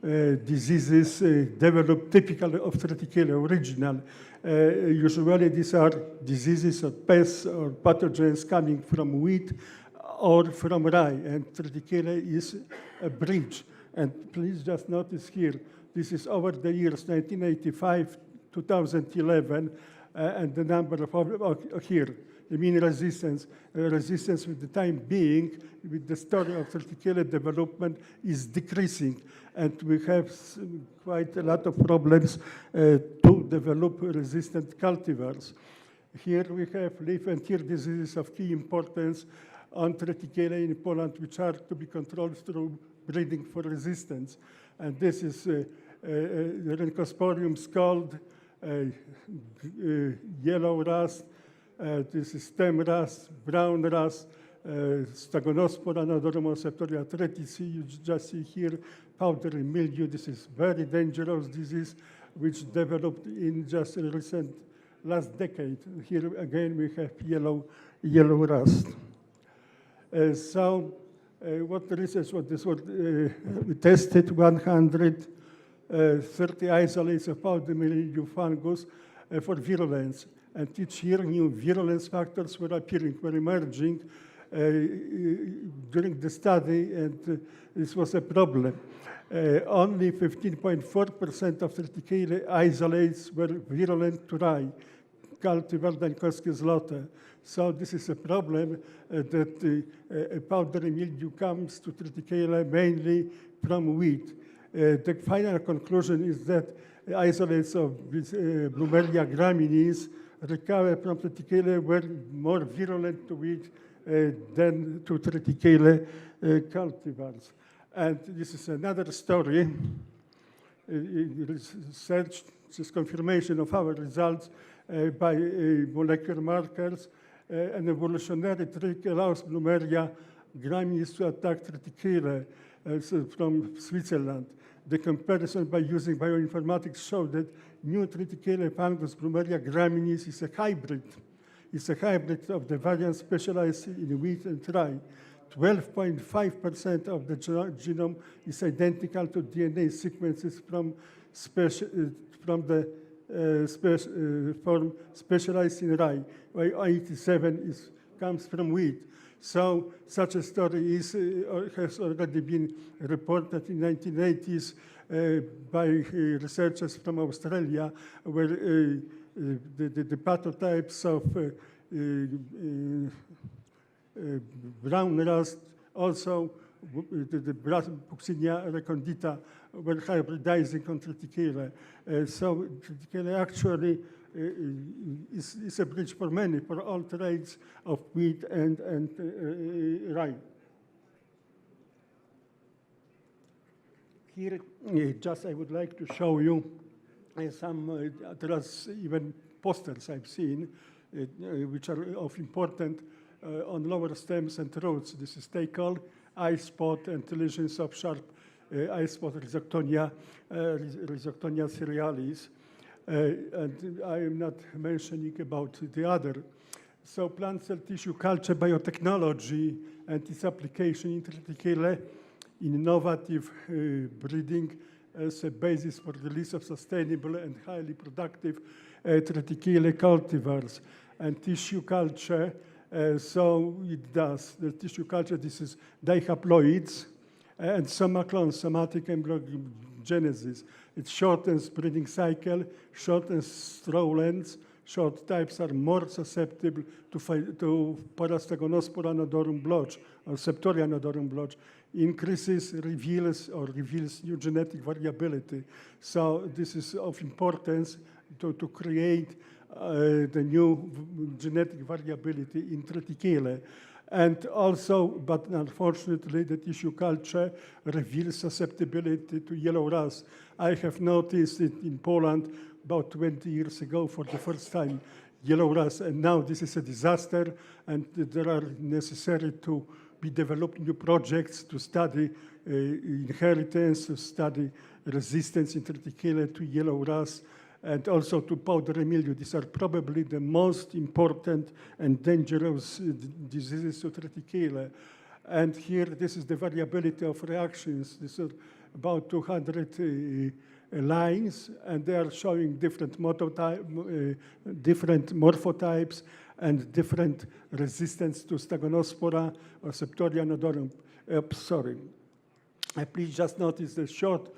diseases developed typically of triticale original. Usually these are diseases of pests or pathogens coming from wheat or from rye, and triticale is a bridge. And please just notice here, this is over the years 1985, 2011, and the number of here, the mean resistance with the time being, with the story of triticale development is decreasing. And we have quite a lot of problems to develop resistant cultivars. Here we have leaf and tear diseases of key importance on triticale in Poland, which are to be controlled through breeding for resistance. And this is Rhynchosporium scald, yellow rust, this is stem rust, brown rust, Stegonospora nodorum septoria tretici. You just see here powdery mildew. This is very dangerous disease which developed in just a recent last decade. Here again we have yellow rust. What the research was this? We tested 130 isolates of powdery mildew fungus for virulence, and each year new virulence factors were appearing, were emerging during the study, and this was a problem. Only 15.4% of triticale isolates were virulent to rye, cultivar dańkowskie złote. So this is a problem that powdery mildew comes to triticale mainly from wheat. The final conclusion is that isolates of Brumeria graminis recovered from triticale were more virulent to wheat than to triticale cultivars. And this is another story. Research, this is confirmation of our results by molecular markers. An evolutionary trick allows Brumeria graminis to attack triticale from Switzerland. The comparison by using bioinformatics showed that new triticale fungus Brumeria graminis is a hybrid. It's a hybrid of the variant specialized in wheat and rye. 12.5% of the genome is identical to DNA sequences from the form specialized in rye, while 87 comes from wheat. So such a story has already been reported in 1980s by researchers from Australia, where the pathotypes of brown rust, also the Buxinia recondita, were hybridizing on triticale. So triticale actually is a bridge for many, for all traits of wheat and rye. Here, just I would like to show you some, there are even posters I've seen, which are of important on lower stems and roots. This is tachle, eye spot, and lesions of sharp eye spot, Rhizoctonia cerealis. And I am not mentioning about the other. So plant cell tissue culture biotechnology and its application in triticale, innovative breeding as a basis for release of sustainable and highly productive triticale cultivars. And tissue culture, so it does. The tissue culture, this is dihaploids and somaclone, somatic embryogenesis. It shortens breeding cycle, shortens straw lengths. Short types are more susceptible to Parastegonospora nodorum blotch or Septoria nodorum blotch. Reveals new genetic variability. So this is of importance to create the new genetic variability in triticale. And also, but unfortunately, the tissue culture reveals susceptibility to yellow rust. I have noticed it in Poland about 20 years ago for the first time, yellow rust, and now this is a disaster, and there are necessary to be developed new projects to study inheritance, to study resistance in triticale to yellow rust, and also to powdery mildew. These are probably the most important and dangerous diseases to triticale. And here, this is the variability of reactions. These are about 200 lines, and they are showing different morphotypes and different resistance to Stegonospora or Septoria nodorum. Please just notice the short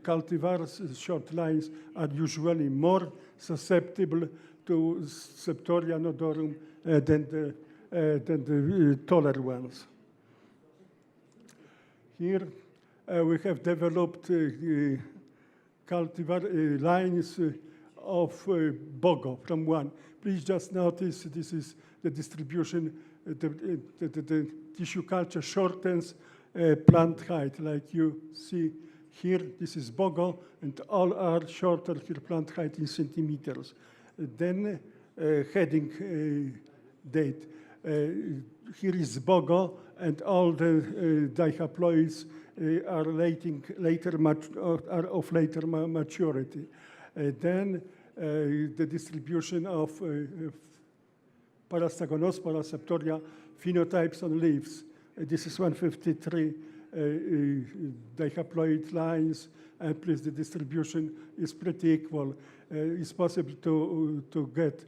cultivars, short lines, are usually more susceptible to Septoria nodorum than the taller ones. Here we have developed cultivar lines of Bogo from one. Please just notice this is the distribution. The tissue culture shortens plant height, like you see Here, this is BOGO, and all are shorter here plant height in centimeters. Then heading date. Here is BOGO, and all the dihaploids are of later maturity. Then the distribution of Parastagonospora septoria phenotypes on leaves. This is 153 dihaploid lines, and please the distribution is pretty equal. It's possible to get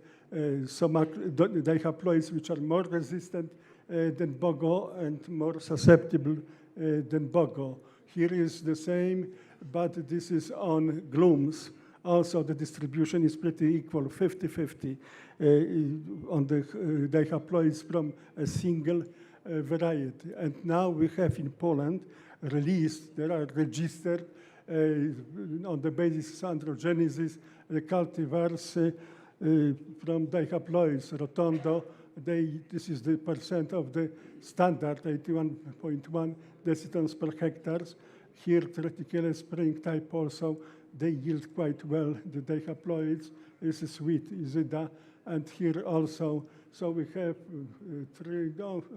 some dihaploids which are more resistant than BOGO and more susceptible than BOGO. Here is the same, but this is on glooms. Also, the distribution is pretty equal, 50-50 on the dihaploids from a single variety. And now we have in Poland released, there are registered on the basis of androgenesis, the cultivars from dihaploids, rotondo. This is the percent of the standard, 81.1 decitons per hectares. Here, triticale spring type also, they yield quite well, the dihaploids. This is wheat, Izida, and here also, so we have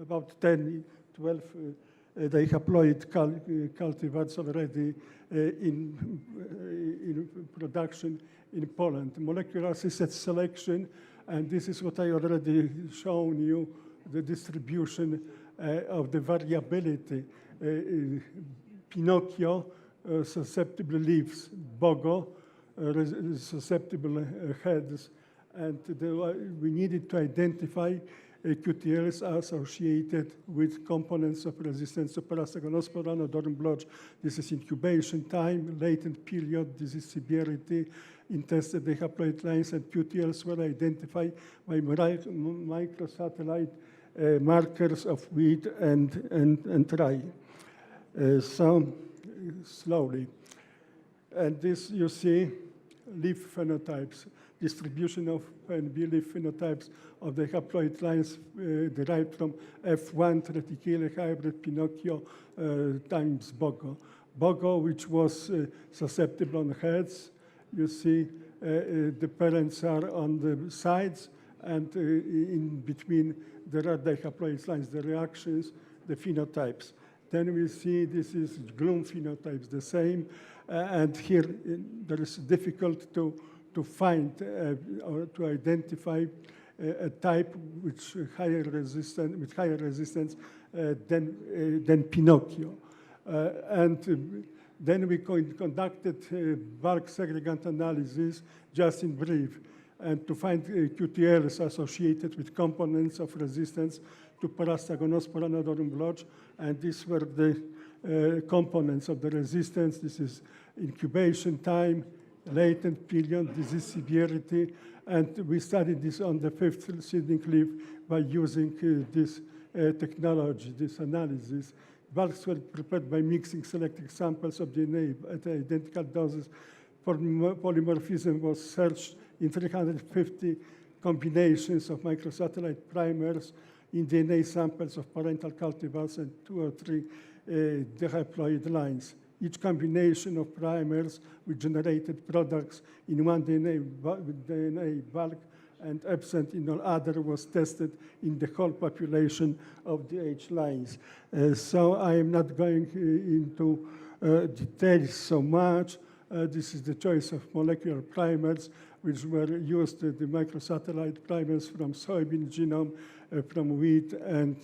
about 10, 12 dihaploid cultivars already in production in Poland. Molecular assisted selection, and this is what I already shown you, the distribution of the variability. Pinocchio, susceptible leaves, BOGO, susceptible heads, and we needed to identify QTLs associated with components of resistance to Parastagonospora and odorum blotch. This is incubation time, latent period, this is severity, in tested dihaploid lines, and QTLs were identified by microsatellite markers of wheat and rye. So slowly. And this you see leaf phenotypes, distribution of PNB leaf phenotypes of the haploid lines derived from F1 triticale hybrid Pinocchio times BOGO. BOGO, which was susceptible on heads, you see the parents are on the sides, and in between there are dihaploid lines, the reactions, the phenotypes. Then we see this is gloom phenotypes, the same, and here there is difficult to find or to identify a type with higher resistance than Pinocchio. And then we conducted bulk segregant analysis, just in brief, and to find QTLs associated with components of resistance to Parastagonospora and odorum blotch, and these were the components of the resistance. This is incubation time, latent period, disease severity, and we studied this on the 5th seedling leaf by using this technology, this analysis. Bulks were prepared by mixing selected samples of DNA at identical doses. Polymorphism was searched in 350 combinations of microsatellite primers in DNA samples of parental cultivars and 2 or 3 dihaploid lines. Each combination of primers which generated products in one DNA bulk and absent in all other was tested in the whole population of the H lines. So I am not going into details so much. This is the choice of molecular primers, which were used, the microsatellite primers from soybean genome, from wheat, and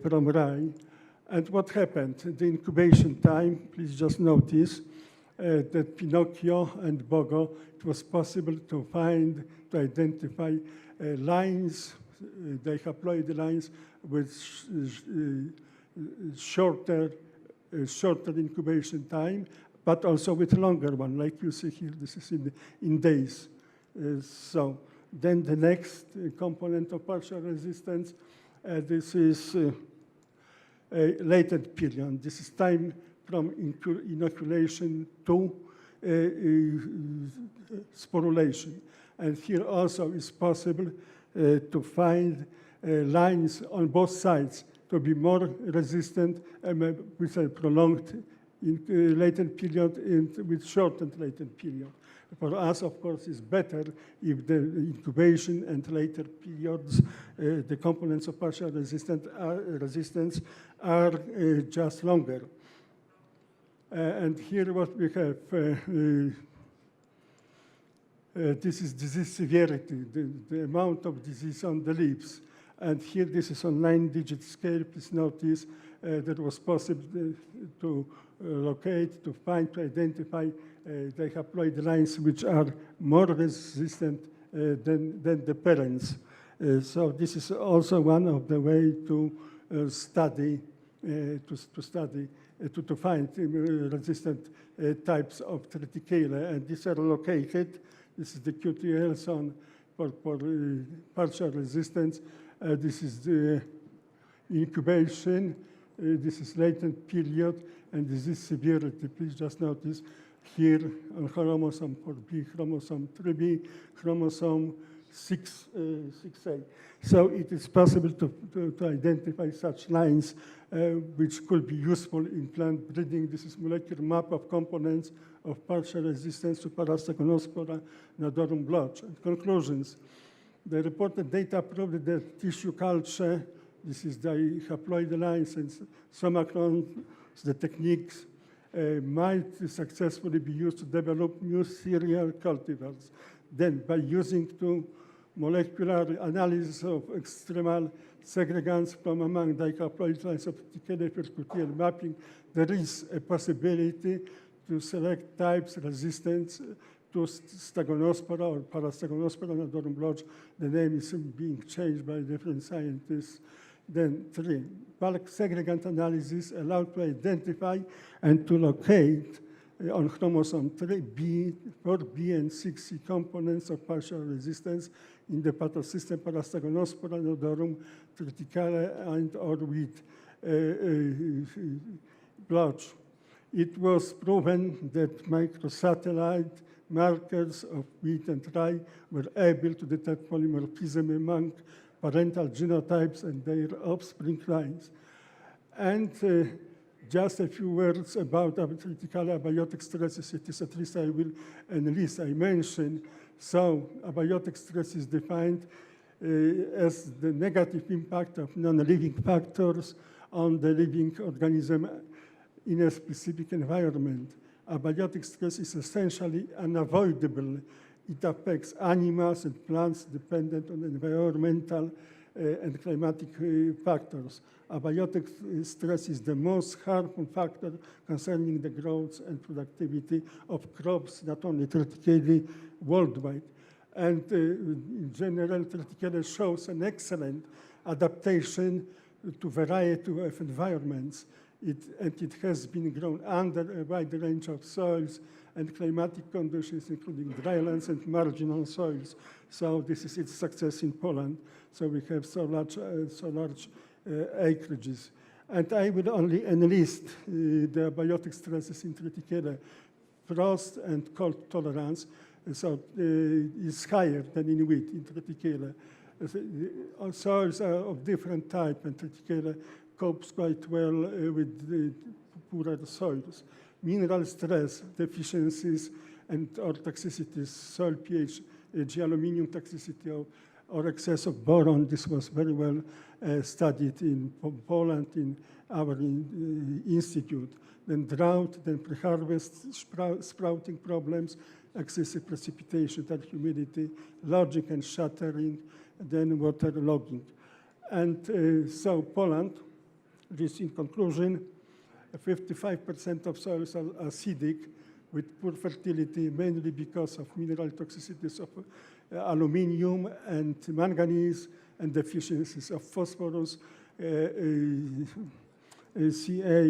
from rye. And what happened? The incubation time, please just notice that Pinocchio and BOGO, it was possible to identify lines, dihaploid lines with shorter incubation time, but also with longer one, like you see here, this is in days. So then the next component of partial resistance, this is a latent period. This is time from inoculation to sporulation. And here also is possible to find lines on both sides to be more resistant with a prolonged in latent period and with shortened latent period. For us, of course, it's better if the incubation and later periods, the components of partial resistance are just longer. And here what we have, this is disease severity, the amount of disease on the leaves. And here this is on 9-digit scale. Please notice that was possible to locate, to find, to identify the haploid lines which are more resistant than the parents. So this is also one of the way to study, to find resistant types of triticale, and these are located. This is the QTL zone for partial resistance. This is the incubation. This is latent period, and this is severity. Please just notice here on chromosome 4b, chromosome 3b, chromosome 6a. So it is possible to identify such lines which could be useful in plant breeding. This is molecular map of components of partial resistance to Parastagonospora nodorum blotch. And conclusions. The reported data proved that tissue culture, this is the haploid lines and somacrons, the techniques, might successfully be used to develop new cereal cultivars. Then, by using two molecular analysis of extremal segregants from among dihaploid lines of triticale for QTL mapping, there is a possibility to select types resistant to Stagonospora or Parastagonospora nodorum blotch. The name is being changed by different scientists. Then 3, bulk segregant analysis allowed to identify and to locate on chromosome 3b, 4b, and 6c components of partial resistance in the pathosystem Parastagonospora nodorum triticale and or with blotch. It was proven that microsatellite markers of wheat and rye were able to detect polymorphism among parental genotypes and their offspring lines. And just a few words about triticale abiotic stresses. It is at least I will enlist, I mentioned. So abiotic stress is defined as the negative impact of non-living factors on the living organism in a specific environment. Abiotic stress is essentially unavoidable. It affects animals and plants dependent on environmental and climatic factors. Abiotic stress is the most harmful factor concerning the growth and productivity of crops, not only triticale, worldwide. And in general, triticale shows an excellent adaptation to variety of environments. It has been grown under a wide range of soils and climatic conditions, including drylands and marginal soils. So this is its success in Poland. So we have so large acreages. And I will only enlist the abiotic stresses in triticale. Frost and cold tolerance is higher than in wheat, in triticale. Soils are of different type, and triticale copes quite well with the poorer soils. Mineral stress, deficiencies, and or toxicities, soil pH, G-aluminium toxicity, or excess of boron. This was very well studied in Poland in our institute. Then drought, then pre-harvest sprouting problems, excessive precipitation, and humidity, lodging and shattering, then water logging. And so Poland, this in conclusion, 55% of soils are acidic with poor fertility, mainly because of mineral toxicities of aluminium and manganese and deficiencies of phosphorus, Ca,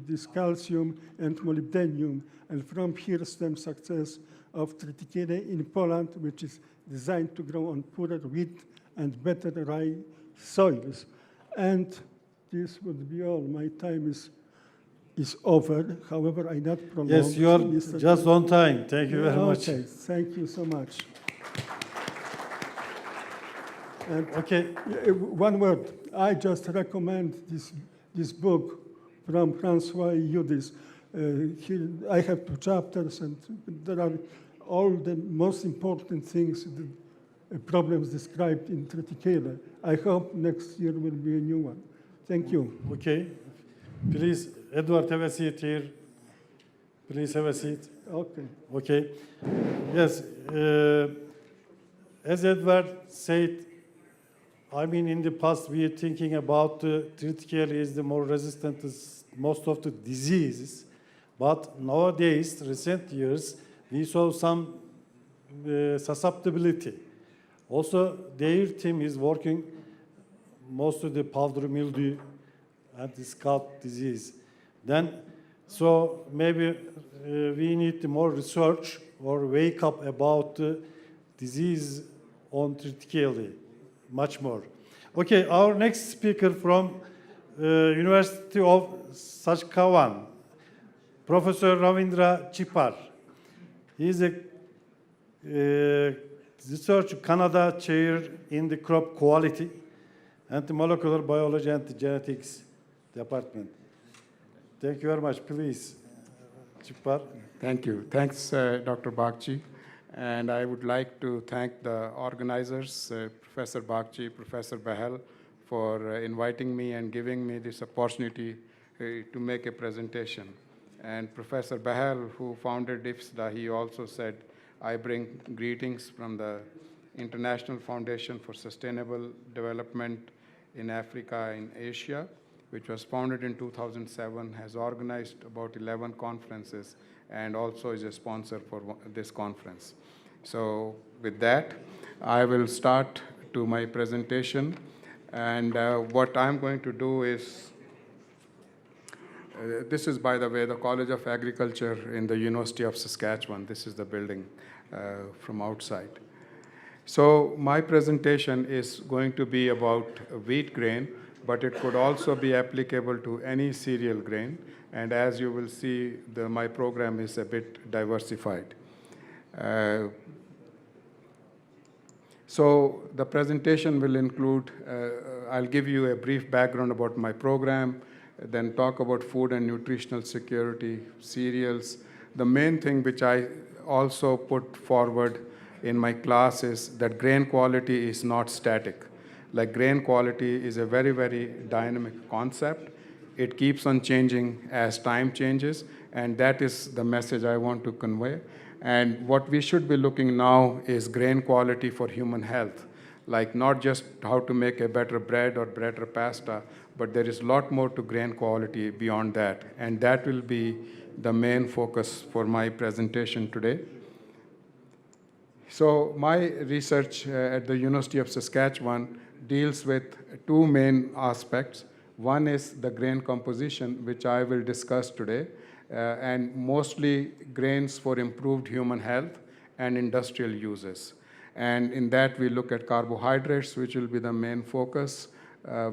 this calcium, and molybdenum. And from here stems success of triticale in Poland, which is designed to grow on poorer wheat and better rye soils. And this would be all. My time is over. However, I not prolong. Yes, you are just on time. Thank you very much. Okay, thank you so much. And Okay. one word. I just recommend this book from François Yudis, I have 2 chapters, and there are all the most important things, the problems described in triticale. I hope next year will be a new one. Thank you. Okay. Please, Edward, have a seat here. Please have a seat. Okay. Okay. Yes. As Edward said, I mean, in the past, we are thinking about triticale is the more resistant to most of the diseases. But nowadays, recent years, we saw some susceptibility. Also, their team is working most of the powdery mildew and the scalp disease. Then, so maybe we need more research or wake up about disease on triticale, much more. Okay, our next speaker from University of Saskatchewan, Professor Ravindra Chipar. He is a research Canada chair in the crop quality and the molecular biology and the genetics department. Thank you very much. Please, Chipar. Thank you. Thanks, Dr. Bagchi. And I would like to thank the organizers, Professor Bagchi, Professor Bahel, for inviting me and giving me this opportunity to make a presentation. And Professor Bahel, who founded IFSDA, he also said, I bring greetings from the International Foundation for Sustainable Development in Africa and Asia, which was founded in 2007, has organized about 11 conferences, and also is a sponsor for this conference. So with that, I will start to my presentation. And what I'm going to do is, this is, by the way, the College of Agriculture in the University of Saskatchewan. This is the building from outside. So my presentation is going to be about wheat grain, but it could also be applicable to any cereal grain. And as you will see, my program is a bit diversified. So the presentation will include, I'll give you a brief background about my program, then talk about food and nutritional security, cereals. The main thing which I also put forward in my class is that grain quality is not static. Like, grain quality is a very, very dynamic concept. It keeps on changing as time changes, and that is the message I want to convey. And what we should be looking now is grain quality for human health. Like, not just how to make a better bread or better pasta, but there is a lot more to grain quality beyond that. And that will be the main focus for my presentation today. So my research at the University of Saskatchewan deals with 2 main aspects. One is the grain composition, which I will discuss today, and mostly grains for improved human health and industrial uses. And in that, we look at carbohydrates, which will be the main focus.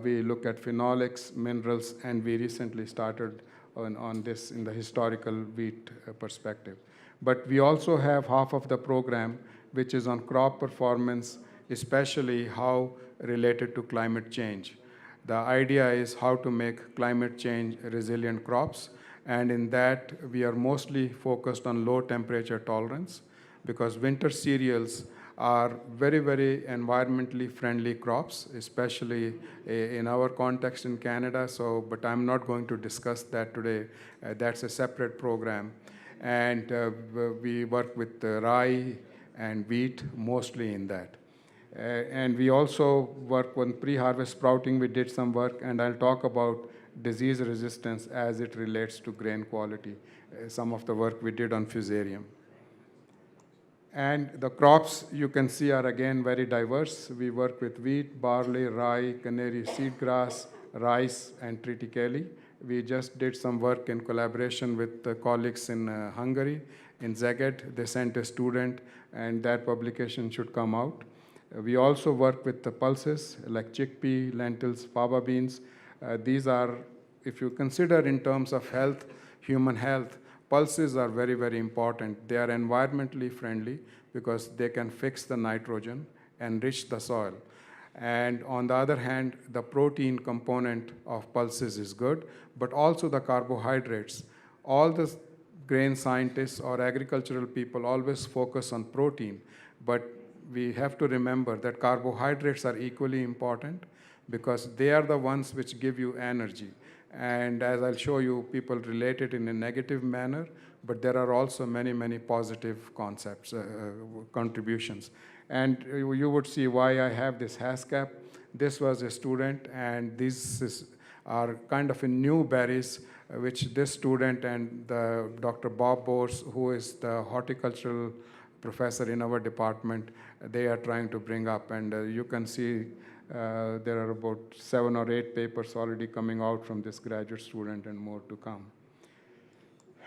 We look at phenolics, minerals, and we recently started on this in the historical wheat perspective. But we also have half of the program, which is on crop performance, especially how related to climate change. The idea is how to make climate change resilient crops. And in that, we are mostly focused on low temperature tolerance, because winter cereals are very, very environmentally friendly crops, especially in our context in Canada. So, but I'm not going to discuss that today. That's a separate program. And we work with rye and wheat mostly in that. And we also work on pre-harvest sprouting. We did some work, and I'll talk about disease resistance as it relates to grain quality, some of the work we did on fusarium. And the crops you can see are again very diverse. We work with wheat, barley, rye, canary seedgrass, rice, and triticale. We just did some work in collaboration with the colleagues in Hungary, in Szeged. They sent a student, and that publication should come out. We also work with the pulses like chickpea, lentils, faba beans. These are, if you consider in terms of health, human health, pulses are very, very important. They are environmentally friendly because they can fix the nitrogen, enrich the soil. And on the other hand, the protein component of pulses is good, but also the carbohydrates all the grain scientists or agricultural people always focus on protein, but we have to remember that carbohydrates are equally important because they are the ones which give you energy. And as I'll show you, people relate it in a negative manner, but there are also many, many positive concepts, contributions. And you would see why I have this HASCAP. This was a student, and these are kind of a new berries, which this student and Dr. Bob Bors, who is the horticultural professor in our department, they are trying to bring up. And you can see there are about 7 or 8 papers already coming out from this graduate student and more to come.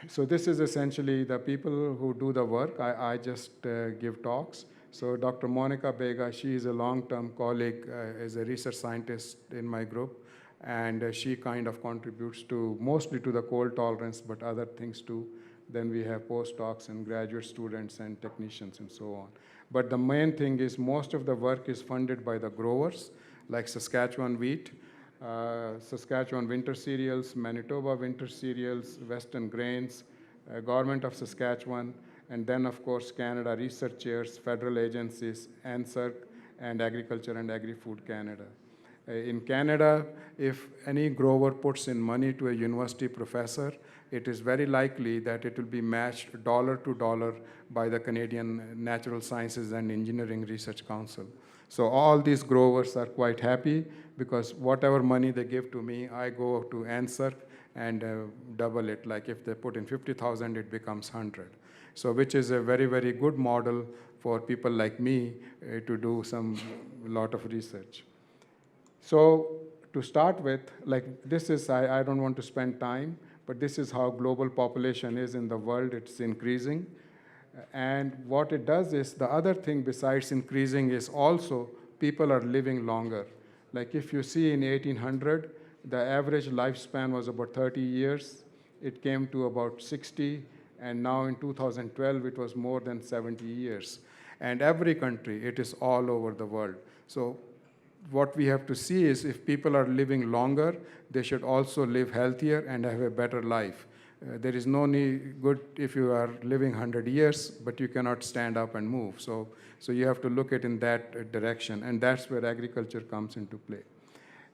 So this is essentially the people who do the work. I just give talks. So Dr. Monica Bega, she is a long-term colleague, is a research scientist in my group, and she kind of contributes to mostly to the cold tolerance, but other things too. Then we have postdocs and graduate students and technicians and so on. But the main thing is most of the work is funded by the growers, like Saskatchewan wheat, Saskatchewan winter cereals, Manitoba winter cereals, Western grains, Government of Saskatchewan, and then, of course, Canada researchers, federal agencies, NSERC, and Agriculture and Agri-Food Canada. In Canada, if any grower puts in money to a university professor, it is very likely that it will be matched dollar to dollar by the Canadian Natural Sciences and Engineering Research Council. So all these growers are quite happy because whatever money they give to me, I go to NSERC and double it. Like if they put in 50,000, it becomes 100. So which is a very, very good model for people like me to do lot of research. So to start with, like this is, I don't want to spend time, but this is how global population is in the world. It's increasing. And what it does is, the other thing besides increasing is also people are living longer. Like if you see in 1800, the average lifespan was about 30 years. It came to about 60, and now in 2012, it was more than 70 years. And every country, it is all over the world. So what we have to see is if people are living longer, they should also live healthier and have a better life. There is no need good if you are living 100 years, but you cannot stand up and move. So you have to look at in that direction, and that's where agriculture comes into play.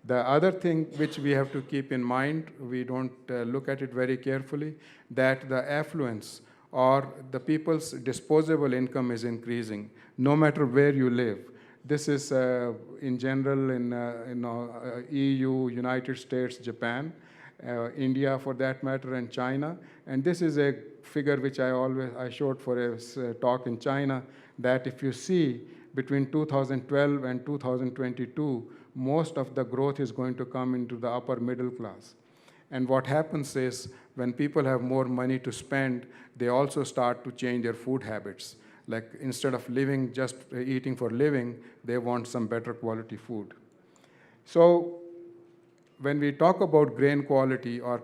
The other thing which we have to keep in mind, we don't look at it very carefully, that the affluence or the people's disposable income is increasing, no matter where you live. This is in general in EU, United States, Japan, India for that matter, and China. And this is a figure which I showed for a talk in China, that if you see between 2012 and 2022, most of the growth is going to come into the upper middle class. And what happens is when people have more money to spend, they also start to change their food habits. Like instead of living just eating for living, they want some better quality food. So when we talk about grain quality or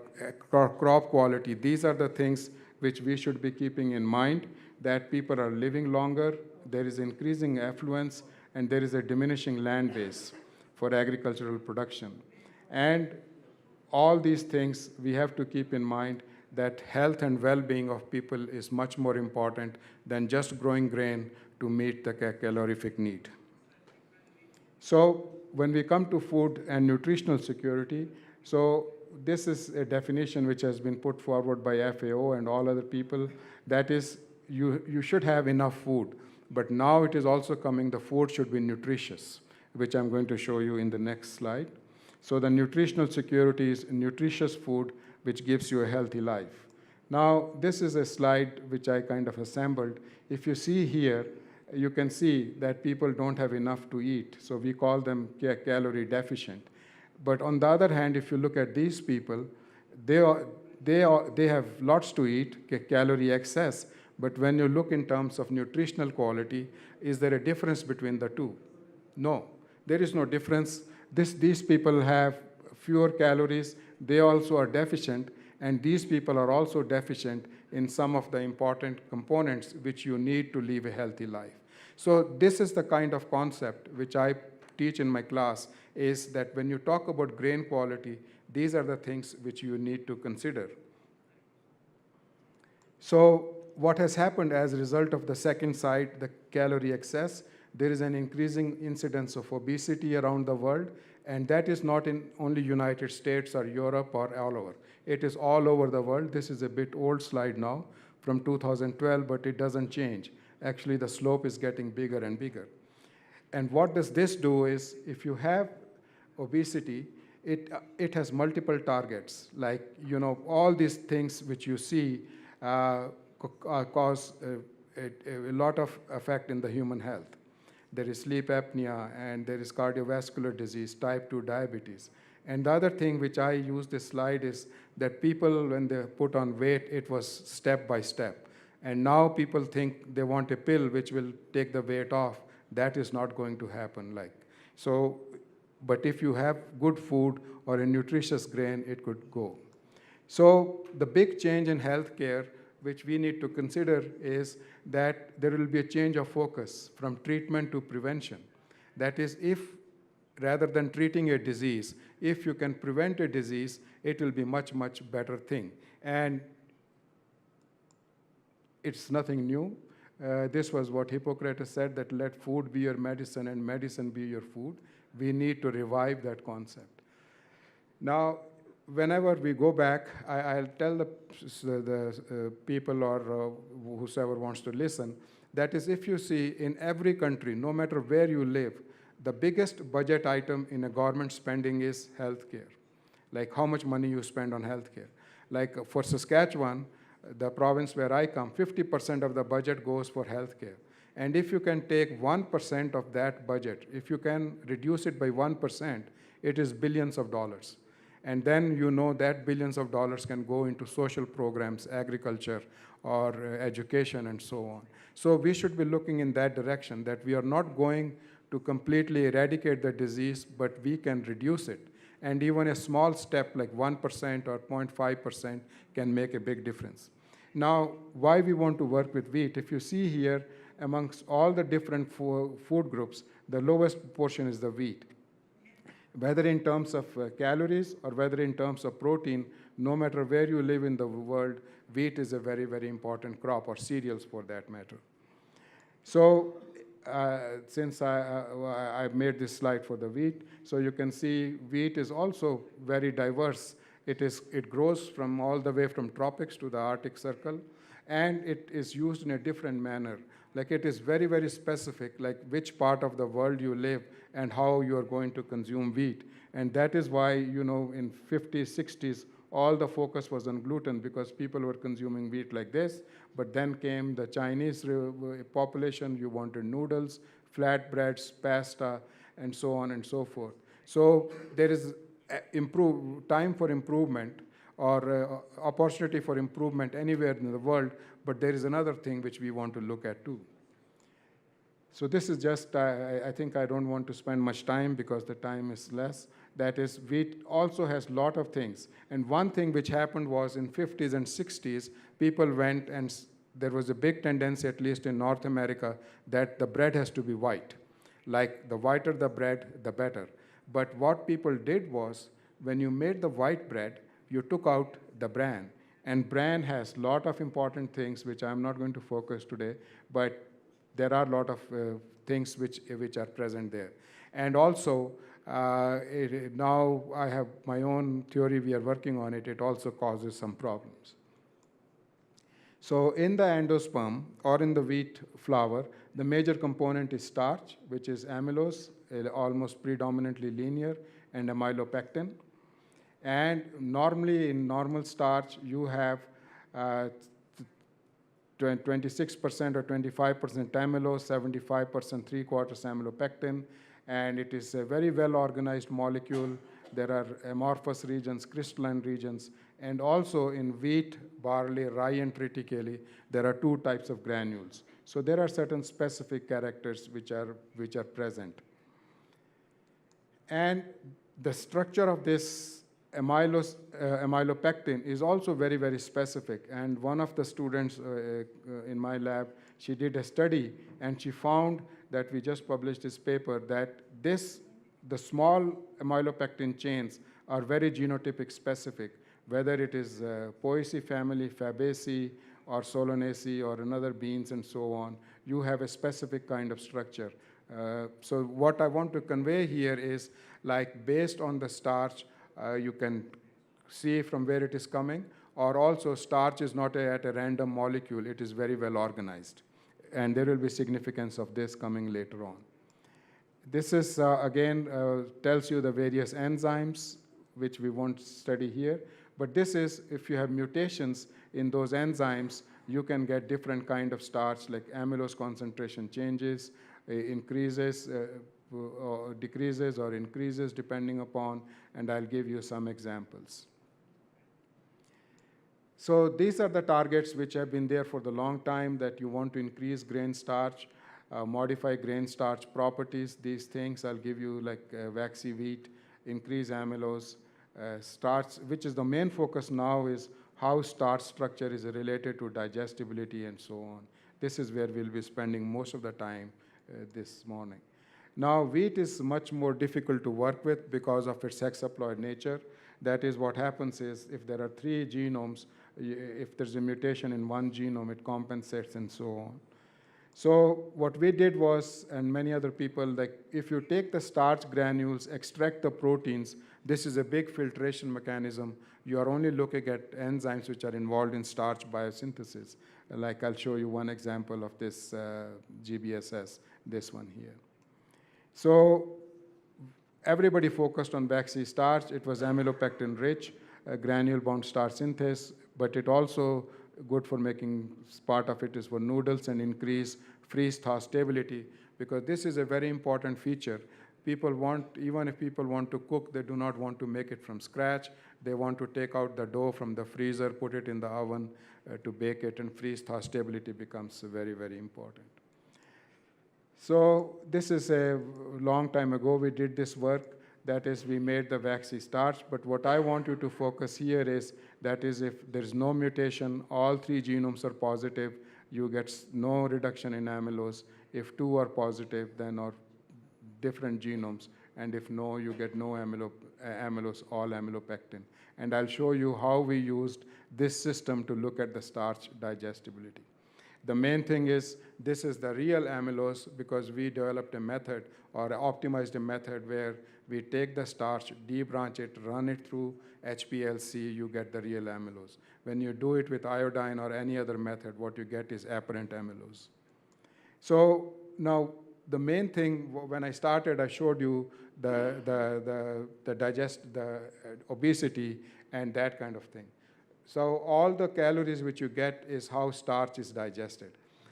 crop quality, these are the things which we should be keeping in mind, that people are living longer, there is increasing affluence, and there is a diminishing land base for agricultural production. And all these things we have to keep in mind, that health and well-being of people is much more important than just growing grain to meet the calorific need. So when we come to food and nutritional security, so this is a definition which has been put forward by FAO and all other people, that is, you should have enough food, but now it is also coming, the food should be nutritious, which I'm going to show you in the next slide. So the nutritional security is nutritious food which gives you a healthy life. Now, this is a slide which I kind of assembled. If you see here, you can see that people don't have enough to eat, so we call them calorie deficient. But on the other hand, if you look at these people, they have lots to eat, calorie excess, but when you look in terms of nutritional quality, is there a difference between the two? No, there is no difference. These people have fewer calories, they also are deficient, and these people are also deficient in some of the important components which you need to live a healthy life. So this is the kind of concept which I teach in my class, is that when you talk about grain quality, these are the things which you need to consider. So what has happened as a result of the second site, the calorie excess, there is an increasing incidence of obesity around the world, and that is not in only United States or Europe or all over. It is all over the world. This is a bit old slide now from 2012, but it doesn't change. Actually, the slope is getting bigger and bigger. And what does this do is, if you have obesity, it has multiple targets. Like, all these things which you see cause a lot of effect in the human health. There is sleep apnea, and there is cardiovascular disease, type 2 diabetes. And the other thing which I use this slide is that people, when they put on weight, it was step by step. And now people think they want a pill which will take the weight off. That is not going to happen. But if you have good food or a nutritious grain, it could go. So the big change in healthcare which we need to consider is that there will be a change of focus from treatment to prevention. That is, if rather than treating a disease, if you can prevent a disease, it will be much, much better thing. And it's nothing new. This was what Hippocrates said, that let food be your medicine and medicine be your food. We need to revive that concept. Now, whenever we go back, I'll tell the people or whoever wants to listen, that is, if you see in every country, no matter where you live, the biggest budget item in a government spending is healthcare. Like how much money you spend on healthcare. Like for Saskatchewan, the province where I come, 50% of the budget goes for healthcare. And if you can take 1% of that budget, if you can reduce it by 1%, it is billions of dollars. And then you know that billions of dollars can go into social programs, agriculture, or education, and so on. So we should be looking in that direction, that we are not going to completely eradicate the disease, but we can reduce it. And even a small step like 1% or 0.5% can make a big difference. Now, why we want to work with wheat? If you see here, amongst all the different food groups, the lowest portion is the wheat. Whether in terms of calories or whether in terms of protein, no matter where you live in the world, wheat is a very, very important crop, or cereals for that matter. So since I made this slide for the wheat, so you can see wheat is also very diverse. It grows from all the way from tropics to the Arctic Circle, and it is used in a different manner. Like it is very, very specific, like which part of the world you live and how you are going to consume wheat. And that is why, in 50s, 60s, all the focus was on gluten because people were consuming wheat like this. But then came the Chinese population. You wanted noodles, flatbreads, pasta, and so on and so forth. So there is time for improvement or opportunity for improvement anywhere in the world, but there is another thing which we want to look at too. So this is just, I think I don't want to spend much time because the time is less. That is, wheat also has a lot of things. And one thing which happened was in 50s and 60s, people went and there was a big tendency, at least in North America, that the bread has to be white. Like the whiter the bread, the better. But what people did was, when you made the white bread, you took out the bran. And bran has a lot of important things, which I'm not going to focus today, but there are a lot of things which are present there. And also, now I have my own theory, we are working on it, it also causes some problems. So in the endosperm, or in the wheat flour, the major component is starch, which is amylose, almost predominantly linear, and amylopectin. And normally, in normal starch, you have 26% or 25% amylose, 75% three-quarters amylopectin, and it is a very well-organized molecule. There are amorphous regions, crystalline regions, and also in wheat, barley, rye, and triticale, there are two types of granules. So there are certain specific characters which are present. And the structure of this amylopectin is also very, very specific. And one of the students in my lab, she did a study, and she found that we just published this paper that the small amylopectin chains are very genotypic specific, whether it is Poaceae family, Fabaceae, or Solanaceae or another beans and so on, you have a specific kind of structure. So what I want to convey here is, like, based on the starch, you can see from where it is coming, or also starch is not at a random molecule, it is very well organized. And there will be significance of this coming later on. This is, again, tells you the various enzymes, which we won't study here. But this is, if you have mutations in those enzymes, you can get different kind of starch, like amylose concentration changes, increases, or decreases, or increases, depending upon, and I'll give you some examples. So these are the targets which have been there for the long time, that you want to increase grain starch, modify grain starch properties, these things. I'll give you, like waxy wheat, increase amylose, starch, which is the main focus now, is how starch structure is related to digestibility and so on. This is where we'll be spending most of the time this morning. Now, wheat is much more difficult to work with because of its hexaploid nature. That is, what happens is, if there are 3 genomes, if there's a mutation in one genome, it compensates and so on. So what we did was, and many other people, like, if you take the starch granules, extract the proteins, this is a big filtration mechanism. You are only looking at enzymes which are involved in starch biosynthesis. Like, I'll show you one example of this GBSS, this one here. So everybody focused on waxy starch. It was amylopectin rich, granule-bound starch synthase, but it also good for making, part of it is for noodles and increase freeze-thaw stability, because this is a very important feature. People want, even if people want to cook, they do not want to make it from scratch. They want to take out the dough from the freezer, put it in the oven to bake it, and freeze-thaw stability becomes very, very important. So this is a long time ago we did this work. That is, we made the waxy starch. But what I want you to focus here is, that is, if there's no mutation, all 3 genomes are positive, you get no reduction in amylose. If 2 are positive, then are different genomes. And if no, you get no amylose, all amylopectin. And I'll show you how we used this system to look at the starch digestibility. The main thing is, this is the real amylose, because we developed a method, or optimized a method, where we take the starch, debranch it, run it through HPLC, you get the real amylose. When you do it with iodine or any other method, what you get is apparent amylose. So now, the main thing, when I started, I showed you the obesity and that kind of thing. So all the calories which you get is how starch is digested.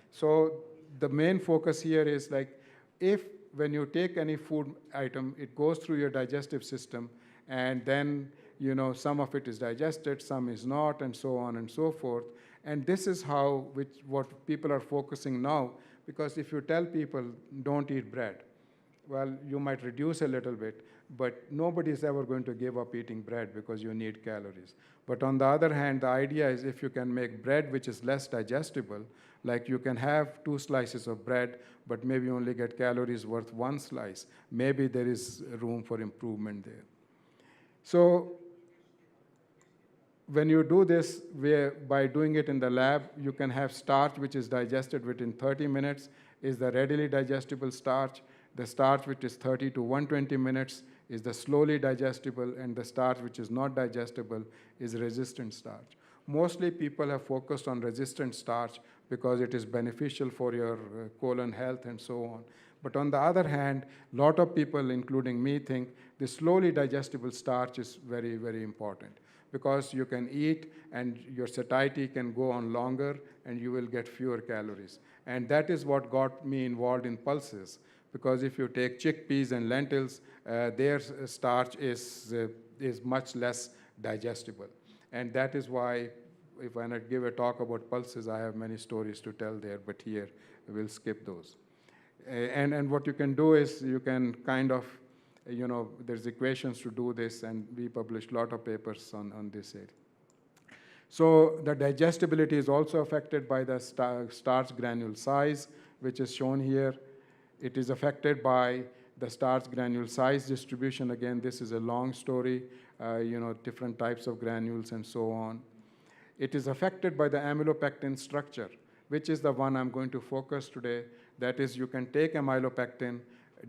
So the main focus here is, like, if when you take any food item, it goes through your digestive system, and then, you know, some of it is digested, some is not, and so on and so forth. And this is how, what people are focusing now, because if you tell people, don't eat bread, well, you might reduce a little bit, but nobody is ever going to give up eating bread because you need calories. But on the other hand, the idea is, if you can make bread which is less digestible, like you can have 2 slices of bread, but maybe only get calories worth 1 slice, maybe there is room for improvement there. So when you do this, by doing it in the lab, you can have starch which is digested within 30 minutes, is the readily digestible starch. The starch which is 30 to 120 minutes is the slowly digestible, and the starch which is not digestible is resistant starch. Mostly people have focused on resistant starch because it is beneficial for your colon health and so on. But on the other hand, a lot of people, including me, think the slowly digestible starch is very, very important, because you can eat and your satiety can go on longer and you will get fewer calories. And that is what got me involved in pulses, because if you take chickpeas and lentils, their starch is much less digestible. And that is why, if I give a talk about pulses, I have many stories to tell there, but here we'll skip those. And what you can do is, you can kind of, you know, there's equations to do this, and we published a lot of papers on this area. So the digestibility is also affected by the starch granule size, which is shown here. It is affected by the starch granule size distribution. Again, this is a long story, you know, different types of granules and so on. It is affected by the amylopectin structure, which is the one I'm going to focus today. That is, you can take amylopectin,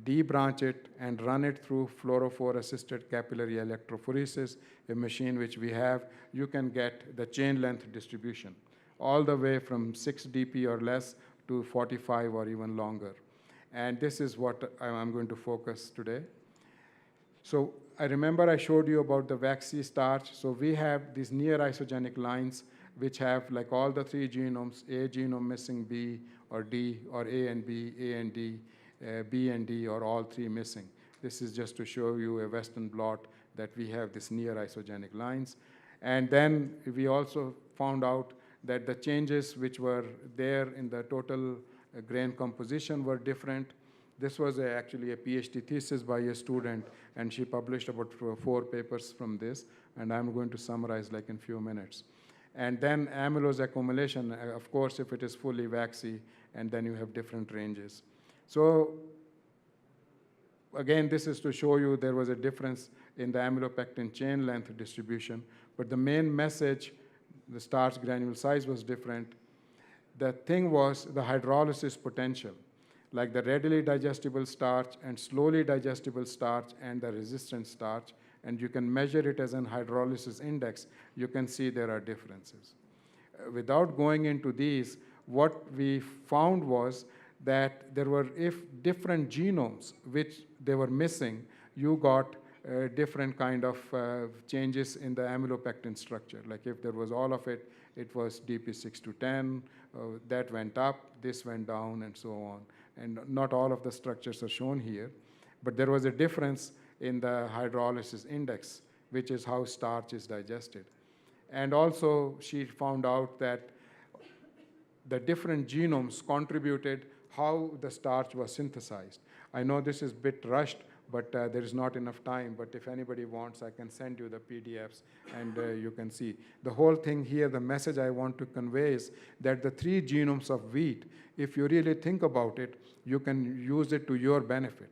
debranch it, and run it through fluorophore-assisted capillary electrophoresis, a machine which we have. You can get the chain length distribution, all the way from 6 dp or less to 45 or even longer. And this is what I'm going to focus today. So I remember I showed you about the Vaxi starch. So we have these near isogenic lines which have like all the 3 genomes, A genome missing B or D, or A and B, A and D, B and D, or all 3 missing. This is just to show you a Western blot that we have this near isogenic lines. And then we also found out that the changes which were there in the total grain composition were different. This was actually a PhD thesis by a student, and she published about 4 papers from this, and I'm going to summarize like in few minutes. And then amylose accumulation, of course, if it is fully waxy, and then you have different ranges. So again, this is to show you there was a difference in the amylopectin chain length distribution, but the main message, the starch granule size was different. The thing was the hydrolysis potential, like the readily digestible starch and slowly digestible starch and the resistant starch, and you can measure it as an hydrolysis index. You can see there are differences. Without going into these, what we found was that there were, if different genomes which they were missing, you got different kind of changes in the amylopectin structure. Like if there was all of it, it was DP6 to 10, that went up, this went down, and so on. And not all of the structures are shown here, but there was a difference in the hydrolysis index, which is how starch is digested. And also, she found out that the different genomes contributed how the starch was synthesized. I know this is a bit rushed, but there is not enough time. But if anybody wants, I can send you the PDFs, and you can see. The whole thing here, the message I want to convey is that the 3 genomes of wheat, if you really think about it, you can use it to your benefit.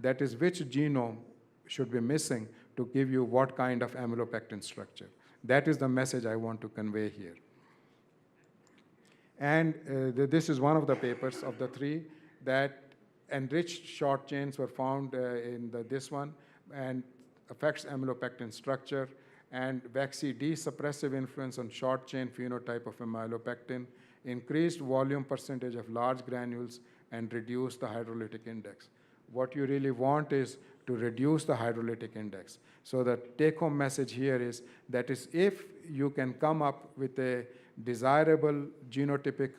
That is, which genome should be missing to give you what kind of amylopectin structure. That is the message I want to convey here. And this is one of the papers of the 3 that enriched short chains were found in this one and affects amylopectin structure, and Vaxi-D suppressive influence on short chain phenotype of amylopectin, increased volume percentage of large granules, and reduced the hydrolytic index. What you really want is to reduce the hydrolytic index. So the take-home message here is that is if you can come up with a desirable genotypic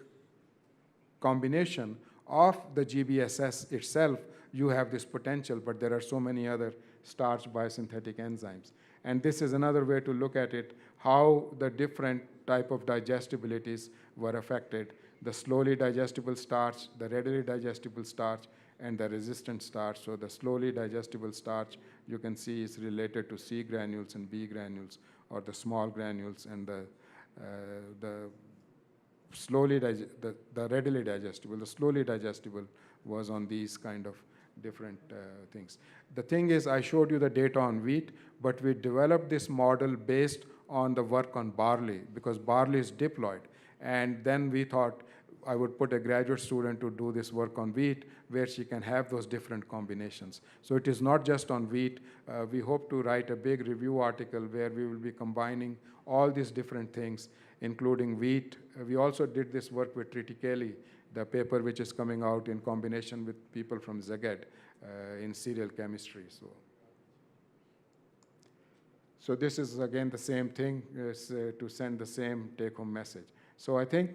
combination of the GBSS itself, you have this potential, but there are so many other starch biosynthetic enzymes. And this is another way to look at it, how the different type of digestibilities were affected. The slowly digestible starch, the readily digestible starch, and the resistant starch. So the slowly digestible starch, you can see, is related to C granules and B granules, or the small granules, and the readily digestible, the slowly digestible was on these kind of different things. The thing is, I showed you the data on wheat, but we developed this model based on the work on barley, because barley is diploid. And then we thought I would put a graduate student to do this work on wheat, where she can have those different combinations. So it is not just on wheat. We hope to write a big review article where we will be combining all these different things, including wheat. We also did this work with triticale, the paper which is coming out in combination with people from Szeged in cereal chemistry. So this is, again, the same thing, to send the same take-home message. So I think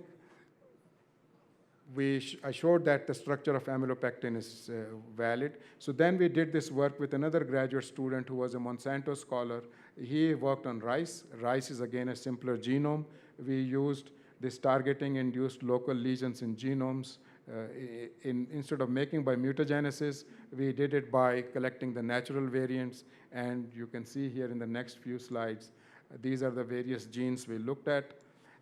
I showed that the structure of amylopectin is valid. So then we did this work with another graduate student who was a Monsanto scholar. He worked on rice. Rice is, again, a simpler genome. We used this targeting-induced local lesions in genomes. Instead of making by mutagenesis, we did it by collecting the natural variants. And you can see here in the next few slides, these are the various genes we looked at.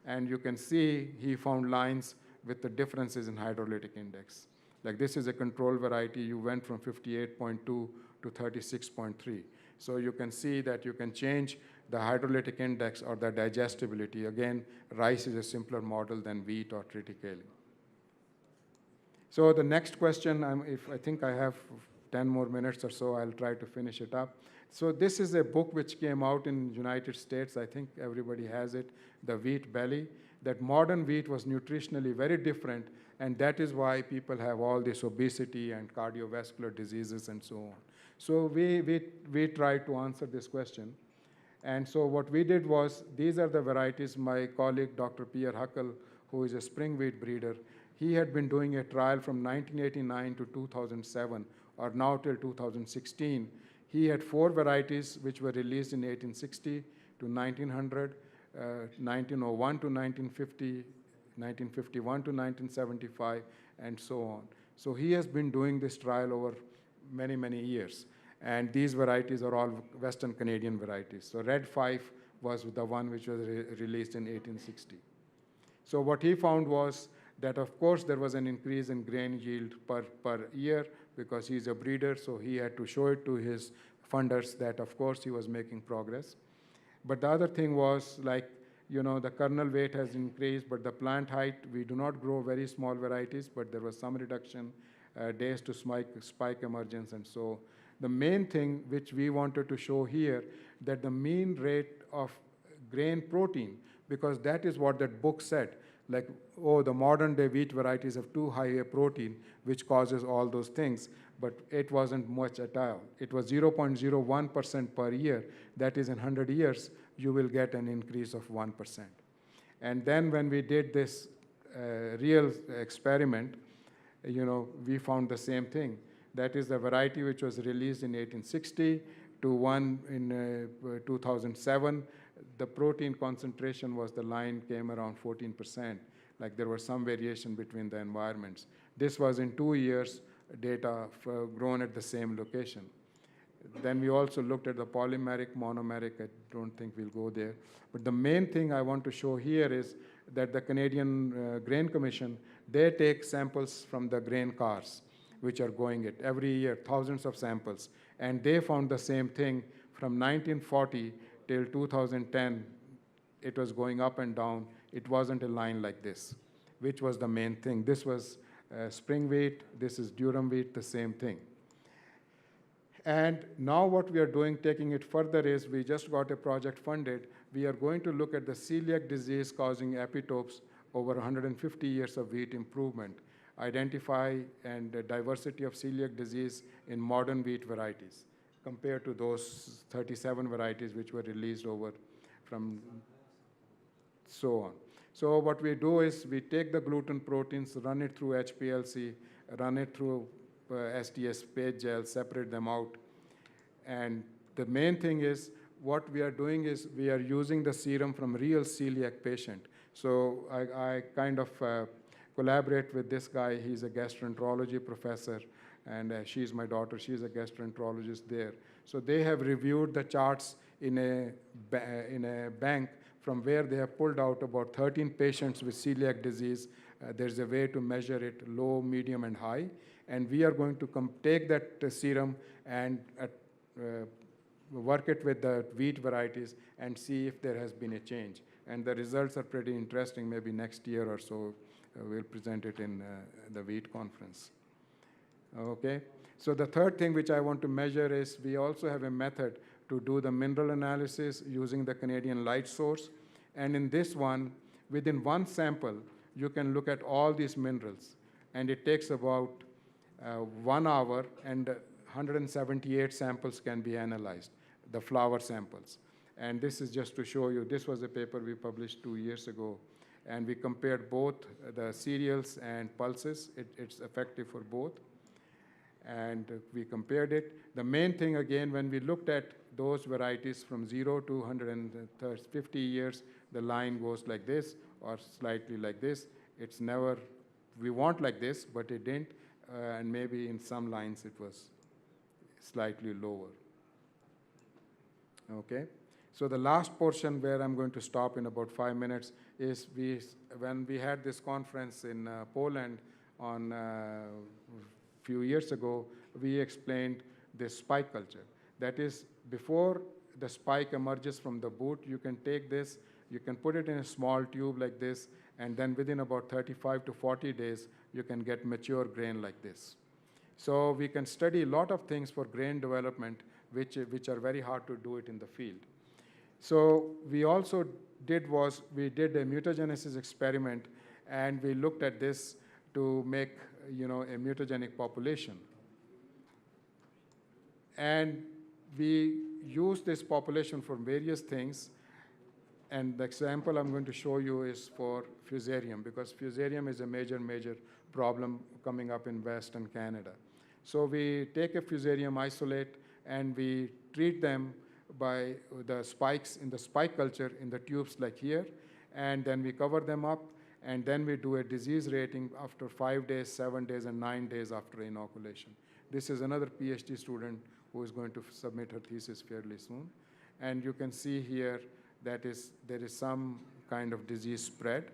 And you can see he found lines with the differences in hydrolytic index. Like this is a control variety. You went from 58.2 to 36.3. So you can see that you can change the hydrolytic index or the digestibility. Again, rice is a simpler model than wheat or triticale. So the next question, I think I have 10 more minutes or so, I'll try to finish it up. So this is a book which came out in United States. I think everybody has it, The Wheat Belly, that modern wheat was nutritionally very different, and that is why people have all this obesity and cardiovascular diseases and so on. So we tried to answer this question. And so what we did was, these are the varieties. My colleague, Dr. Pierre Huckel, who is a spring wheat breeder, he had been doing a trial from 1989 to 2007, or now till 2016. He had 4 varieties which were released in 1860 to 1900, 1901 to 1950, 1951 to 1975, and so on. So he has been doing this trial over many, many years. And these varieties are all Western Canadian varieties. So Red 5 was the one which was released in 1860. So what he found was that, of course, there was an increase in grain yield per year because he's a breeder, so he had to show it to his funders that, of course, he was making progress. But the other thing was, like, the kernel weight has increased, but the plant height, we do not grow very small varieties, but there was some reduction, days to spike emergence, and so the main thing which we wanted to show here, that the mean rate of grain protein, because that is what that book said, like, oh, the modern day wheat varieties have too high a protein, which causes all those things, but it wasn't much at all. It was 0.01% per year. That is, in 100 years, you will get an increase of 1%. And then when we did this real experiment, we found the same thing. That is the variety which was released in 1860 to one in 2007. The protein concentration was, the line came around 14%. Like, there was some variation between the environments. This was in 2 years data grown at the same location. Then we also looked at the polymeric, monomeric. I don't think we'll go there. But the main thing I want to show here is that the Canadian Grain Commission, they take samples from the grain cars, which are going it every year, thousands of samples. And they found the same thing from 1940 till 2010. It was going up and down. It wasn't a line like this, which was the main thing. This was spring wheat. This is durum wheat, the same thing. And now what we are doing, taking it further, is we just got a project funded. We are going to look at the celiac disease causing epitopes over 150 years of wheat improvement, identify and diversity of celiac disease in modern wheat varieties compared to those 37 varieties which were released over from so on. So what we do is we take the gluten proteins, run it through HPLC, run it through SDS page gel, separate them out. And the main thing is, what we are doing is we are using the serum from real celiac patient. So I kind of collaborate with this guy. He's a gastroenterology professor, and she's my daughter. She's a gastroenterologist there. So they have reviewed the charts in a bank from where they have pulled out about 13 patients with celiac disease. There's a way to measure it, low, medium, and high. And we are going to take that serum and work it with the wheat varieties and see if there has been a change. And the results are pretty interesting. Maybe next year or so, we'll present it in the wheat conference. Okay? So the third thing which I want to measure is we also have a method to do the mineral analysis using the Canadian light source. And in this one, within one sample, you can look at all these minerals. And it takes about 1 hour, and 178 samples can be analyzed, the flour samples. And this is just to show you, this was a paper we published 2 years ago. And we compared both the cereals and pulses. It's effective for both. And we compared it. The main thing, again, when we looked at those varieties from 0 to 150 years, the line goes like this or slightly like this. It's never, we want like this, but it didn't. And maybe in some lines it was slightly lower. Okay? So the last portion where I'm going to stop in about 5 minutes is when we had this conference in Poland on few years ago, we explained this spike culture. That is, before the spike emerges from the boot, you can take this, you can put it in a small tube like this, and then within about 35 to 40 days, you can get mature grain like this. So we can study a lot of things for grain development, which are very hard to do it in the field. So we also did a mutagenesis experiment, and we looked at this to make a mutagenic population. And we used this population for various things. And the example I'm going to show you is for fusarium, because fusarium is a major problem coming up in Western Canada. So we take a fusarium isolate and we treat them by the spikes in the spike culture in the tubes like here, and then we cover them up, and then we do a disease rating after 5 days, 7 days, and 9 days after inoculation. This is another PhD student who is going to submit her thesis fairly soon. And you can see here that there is some kind of disease spread.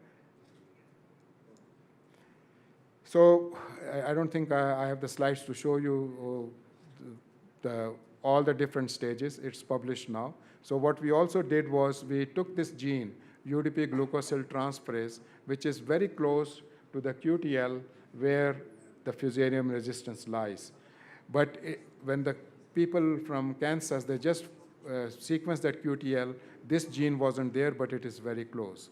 So I don't think I have the slides to show you all the different stages. It's published now. So what we also did was we took this gene, UDP glucosyl transferase, which is very close to the QTL where the fusarium resistance lies. But when the people from Kansas, they just sequenced that QTL, this gene wasn't there, but it is very close.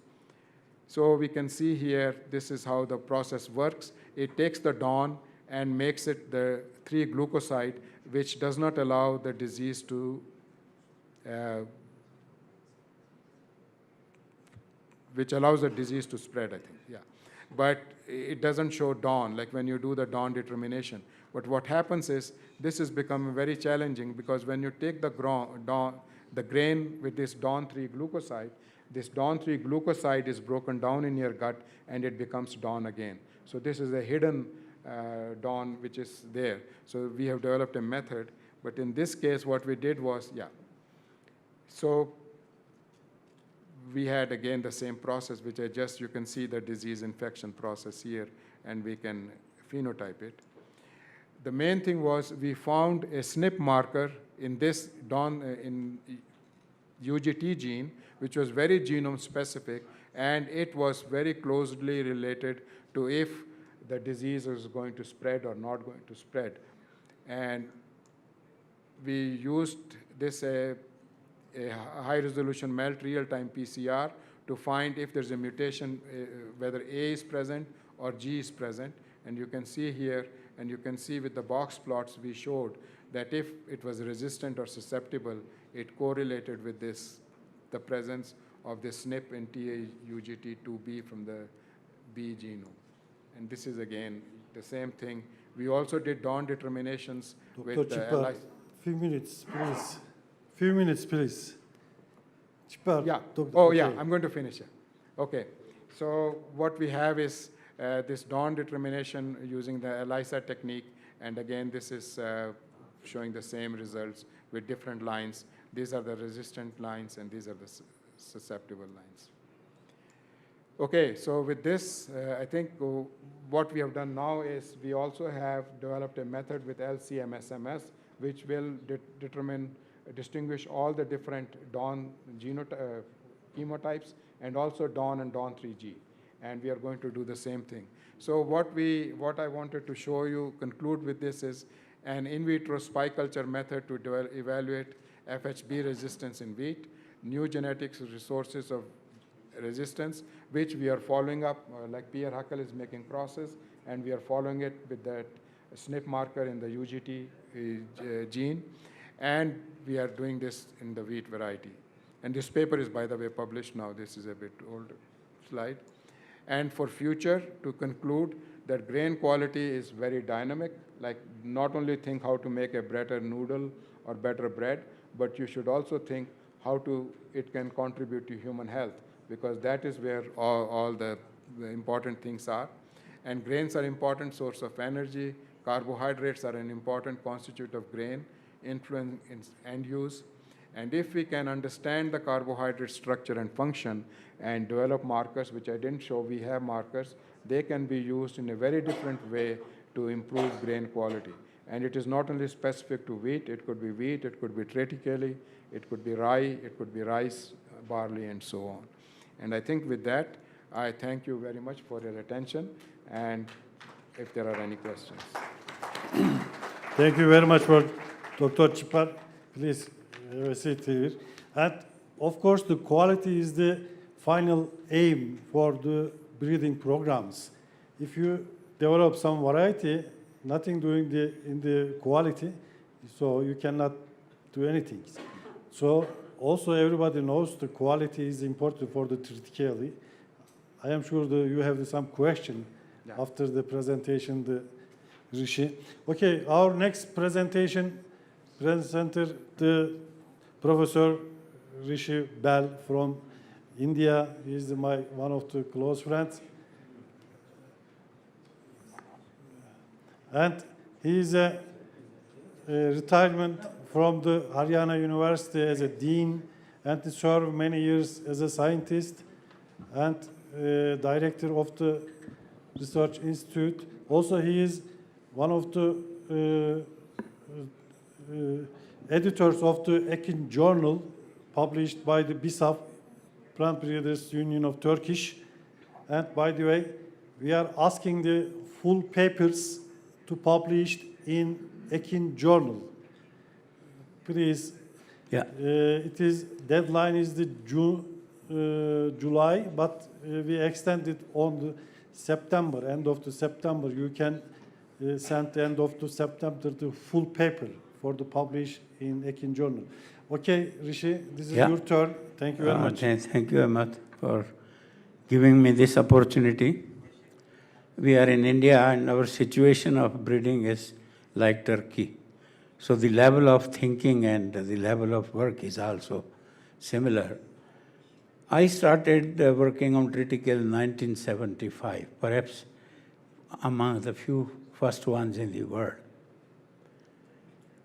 So we can see here, this is how the process works. It takes the DON and makes it the 3-glucoside, which does not allow the disease to, which allows the disease to spread, I think, yeah. But it doesn't show DON, like when you do the DON determination. But what happens is, this is becoming very challenging because when you take the grain with this DON 3-glucoside, this DON 3-glucoside is broken down in your gut and it becomes DON again. So this is a hidden DON which is there. So we have developed a method, but in this case what we did was, so we had again the same process, which you can see the disease infection process here, and we can phenotype it. The main thing was we found a SNP marker in this in UGT gene, which was very genome specific, and it was very closely related to if the disease is going to spread or not going to spread. And we used this a high-resolution MELT real-time PCR to find if there's a mutation, whether A is present or G is present. And you can see here, and you can see with the box plots we showed that if it was resistant or susceptible, it correlated with the presence of this SNP in TA-UGT2B from the B genome. And this is, again, the same thing. We also did DON determinations with the Chipper, few minutes, please. Few minutes, please. Chipper. Yeah. Dr. Oh, okay. yeah, I'm going to finish it. Okay. So what we have is this DON determination using the ELISA technique. And again, this is showing the same results with different lines. These are the resistant lines, and these are the susceptible lines. Okay, so with this, I think what we have done now is we also have developed a method with LC-MS-MS, which will distinguish all the different DON chemotypes and also DON and DON 3G. And we are going to do the same thing. So what I wanted to show you, conclude with this, is an in vitro spike culture method to evaluate FHB resistance in wheat, new genetics resources of resistance, which we are following up, like Pierre Huckel is making process, and we are following it with that SNP marker in the UGT gene, and we are doing this in the wheat variety. And this paper is, by the way, published now. This is a bit older slide. And for future, to conclude, that grain quality is very dynamic, like not only think how to make a better noodle or better bread, but you should also think how it can contribute to human health, because that is where all the important things are. And grains are important source of energy. Carbohydrates are an important constituent of grain, influence in end use. And if we can understand the carbohydrate structure and function and develop markers, which I didn't show, we have markers, they can be used in a very different way to improve grain quality. And it is not only specific to wheat, it could be triticale, it could be rye, it could be rice, barley, and so on. And I think with that, I thank you very much for your attention, and if there are any questions. Thank you very much for Dr. Chipar. Please have a seat here. And of course, the quality is the final aim for the breeding programs. If you develop some variety, nothing doing in the quality, so you cannot do anything. So also everybody knows the quality is important for the triticale. I am sure that you have some question after the presentation, the Rishi. Okay, our next presenter, the Professor Rishi Bell from India. He is one of the close friends. And he is a retirement from the Haryana University as a dean, and he served many years as a scientist and director of the research institute. Also, he is one of the editors of the Ekin Journal, published by the BİSAF, Plant Breeders Union of Turkish. And by the way, we are asking the full papers to publish in Ekin Journal. Please. Yeah. It is deadline is the July, but we extended on the September, end of the September. You can send the end of the September the full paper for the publish in Ekin Journal. Okay, Rishi, this is your turn. Thank you very much. Thank you, Ahmed, for giving me this opportunity. We are in India, and our situation of breeding is like Turkey. So the level of thinking and the level of work is also similar. I started working on triticale in 1975, perhaps among the few first ones in the world.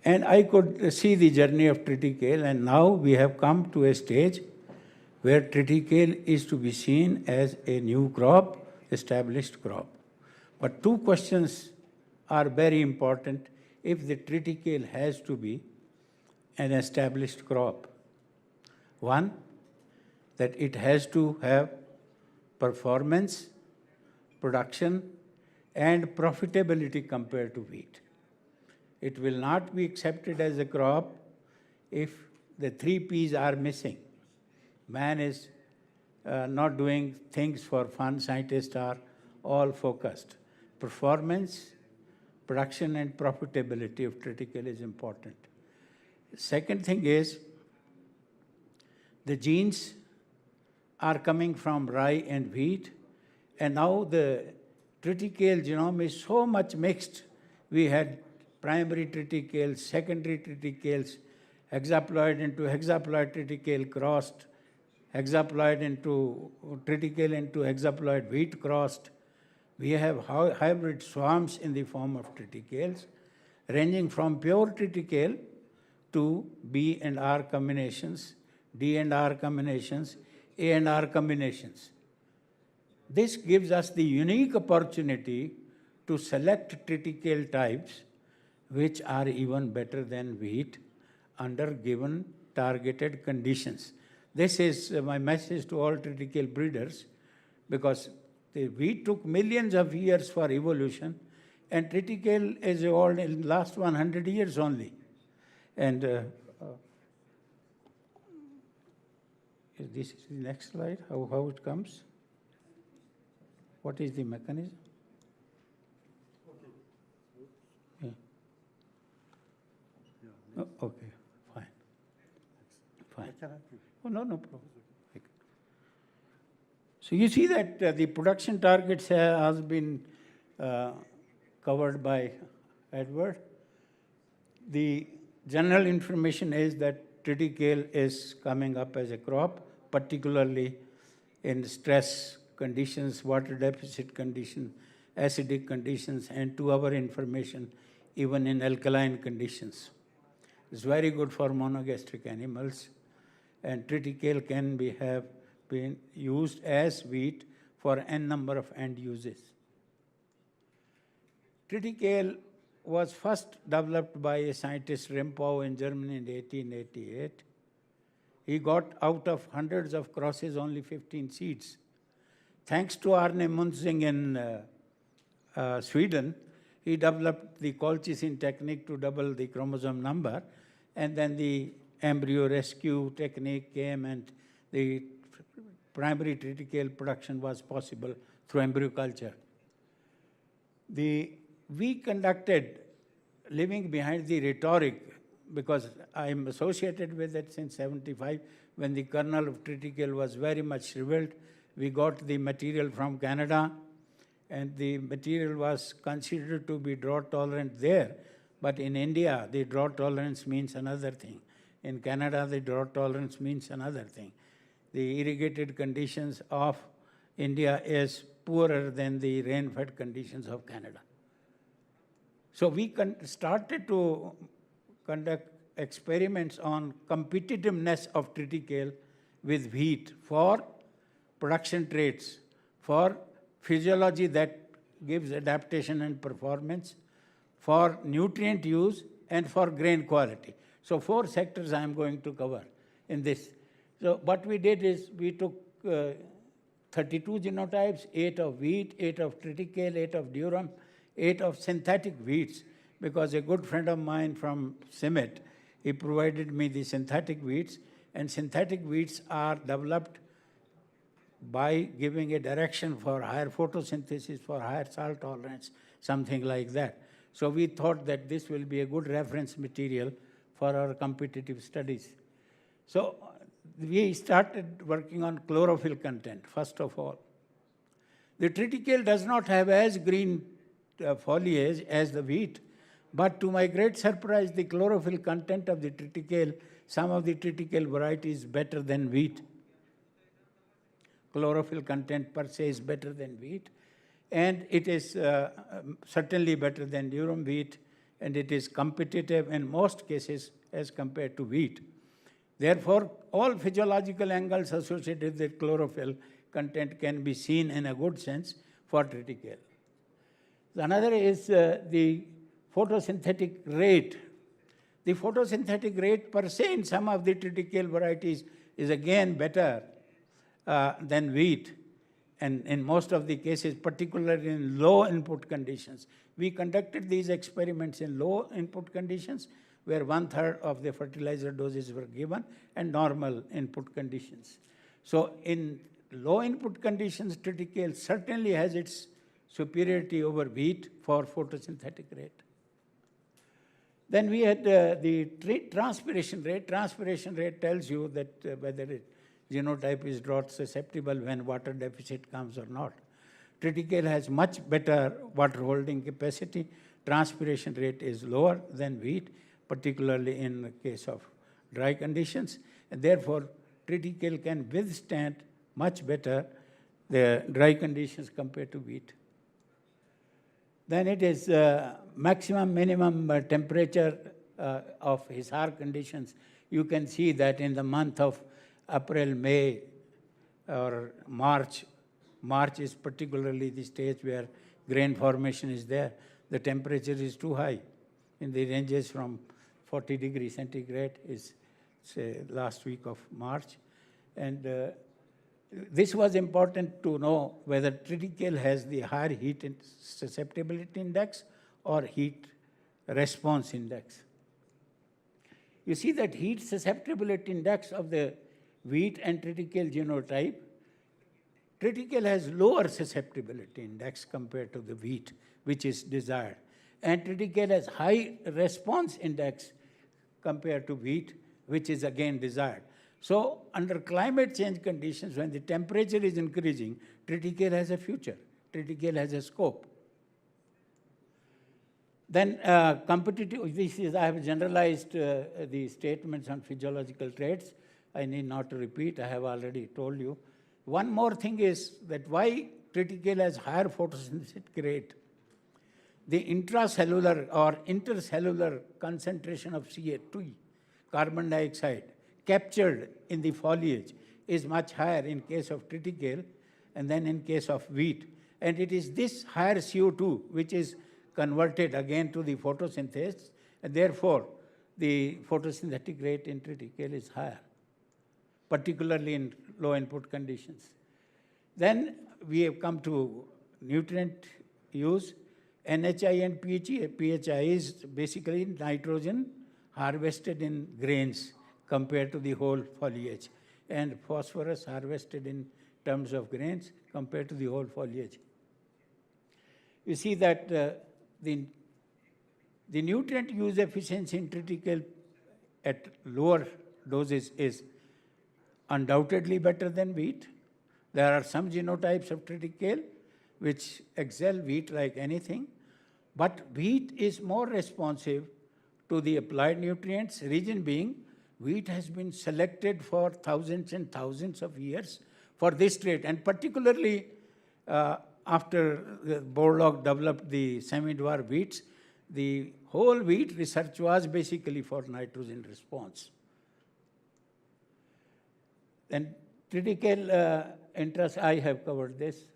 And I could see the journey of triticale, and now we have come to a stage where triticale is to be seen as a new crop, established crop. But two questions are very important if the triticale has to be an established crop. One, that it has to have performance, production, and profitability compared to wheat. It will not be accepted as a crop if the 3 P's are missing. Man is not doing things for fun, scientists are all focused. Performance, production, and profitability of triticale is important. Second thing is, the genes are coming from rye and wheat, and now the triticale genome is so much mixed. We had primary triticales, secondary triticales, hexaploid into hexaploid triticale crossed, hexaploid into triticale into hexaploid wheat crossed. We have hybrid swarms in the form of triticales, ranging from pure triticale to B and R combinations, D and R combinations, A and R combinations. This gives us the unique opportunity to select triticale types which are even better than wheat under given targeted conditions. This is my message to all triticale breeders, because the wheat took millions of years for evolution, and triticale is evolved in the last 100 years only. And this is the next slide, how it comes. What is the mechanism? Yeah. Oh, okay, fine. Fine. Oh, no problem. So you see that the production targets has been covered by Edward. The general information is that triticale is coming up as a crop, particularly in stress conditions, water deficit conditions, acidic conditions, and to our information, even in alkaline conditions. It's very good for monogastric animals, and triticale can have been used as wheat for n number of end uses. Triticale was first developed by a scientist Rempau in Germany in 1888. He got out of hundreds of crosses only 15 seeds. Thanks to Arne Munzing in Sweden, he developed the colchicine technique to double the chromosome number, and then the embryo rescue technique came, and the primary triticale production was possible through embryo culture. We conducted, leaving behind the rhetoric, because I am associated with it since 75, when the kernel of triticale was very much revealed. We got the material from Canada, and the material was considered to be drought tolerant there. But in India, the drought tolerance means another thing. In Canada, the drought tolerance means another thing. The irrigated conditions of India is poorer than the rain-fed conditions of Canada. So we started to conduct experiments on competitiveness of triticale with wheat for production traits, for physiology that gives adaptation and performance, for nutrient use, and for grain quality. So 4 sectors I am going to cover in this. So what we did is we took 32 genotypes, 8 of wheat, 8 of triticale, 8 of durum, 8 of synthetic wheats, because a good friend of mine from CIMMYT, he provided me the synthetic wheats, and synthetic wheats are developed by giving a direction for higher photosynthesis, for higher salt tolerance, something like that. So we thought that this will be a good reference material for our competitive studies. So we started working on chlorophyll content, first of all. The triticale does not have as green foliage as the wheat, but to my great surprise, the chlorophyll content of the triticale, some of the triticale varieties is better than wheat. Chlorophyll content per se is better than wheat, and it is certainly better than durum wheat, and it is competitive in most cases as compared to wheat. Therefore, all physiological angles associated with chlorophyll content can be seen in a good sense for triticale. Another is the photosynthetic rate. The photosynthetic rate per se in some of the triticale varieties is again better than wheat, and in most of the cases, particularly in low input conditions. We conducted these experiments in low input conditions, where 1/3 of the fertilizer doses were given, and normal input conditions. So in low input conditions, triticale certainly has its superiority over wheat for photosynthetic rate. Then we had the transpiration rate. Transpiration rate tells you that whether a genotype is drought susceptible when water deficit comes or not. Triticale has much better water holding capacity. Transpiration rate is lower than wheat, particularly in the case of dry conditions. And therefore, triticale can withstand much better the dry conditions compared to wheat. Then it is maximum minimum temperature of Hisar conditions. You can see that in the month of April, May, or March. March is particularly the stage where grain formation is there. The temperature is too high. In the ranges from 40 degrees centigrade is, say, last week of March. And this was important to know whether triticale has the higher heat susceptibility index or heat response index. You see that heat susceptibility index of the wheat and triticale genotype. Triticale has lower susceptibility index compared to the wheat, which is desired. And triticale has high response index compared to wheat, which is again desired. So under climate change conditions, when the temperature is increasing, triticale has a future. Triticale has a scope. Then competitive, I have generalized the statements on physiological traits. I need not to repeat, I have already told you. One more thing is that why triticale has higher photosynthetic rate. The intracellular or intercellular concentration of Ca2, carbon dioxide, captured in the foliage is much higher in case of triticale and then in case of wheat. And it is this higher CO2 which is converted again to the photosynthesis, and therefore the photosynthetic rate in triticale is higher, particularly in low input conditions. Then we have come to nutrient use. NHI and PHI. PHI is basically nitrogen harvested in grains compared to the whole foliage, and phosphorus harvested in terms of grains compared to the whole foliage. You see that the nutrient use efficiency in triticale at lower doses is undoubtedly better than wheat. There are some genotypes of triticale which excel wheat like anything, but wheat is more responsive to the applied nutrients, reason being wheat has been selected for thousands and thousands of years for this trait, and particularly after Borlaug developed the semi-dwarf wheats, the whole wheat research was basically for nitrogen response. Then triticale I have covered this.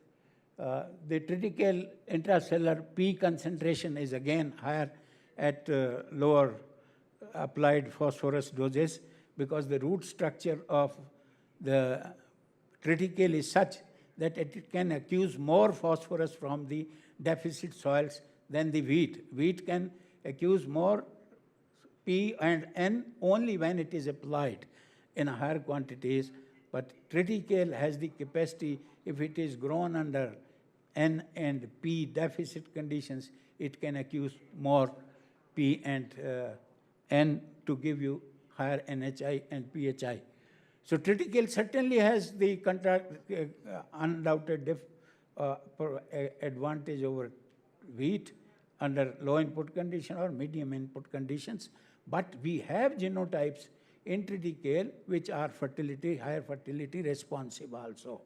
The triticale intracellular P concentration is again higher at lower applied phosphorus doses, because the root structure of the triticale is such that it can accuse more phosphorus from the deficit soils than the wheat. Wheat can accuse more P and N only when it is applied in higher quantities, but triticale has the capacity, if it is grown under N and P deficit conditions, it can accuse more P and N to give you higher NHI and PHI. So triticale certainly has the undoubted advantage over wheat under low input condition or medium input conditions, but we have genotypes in triticale which are higher fertility responsive also.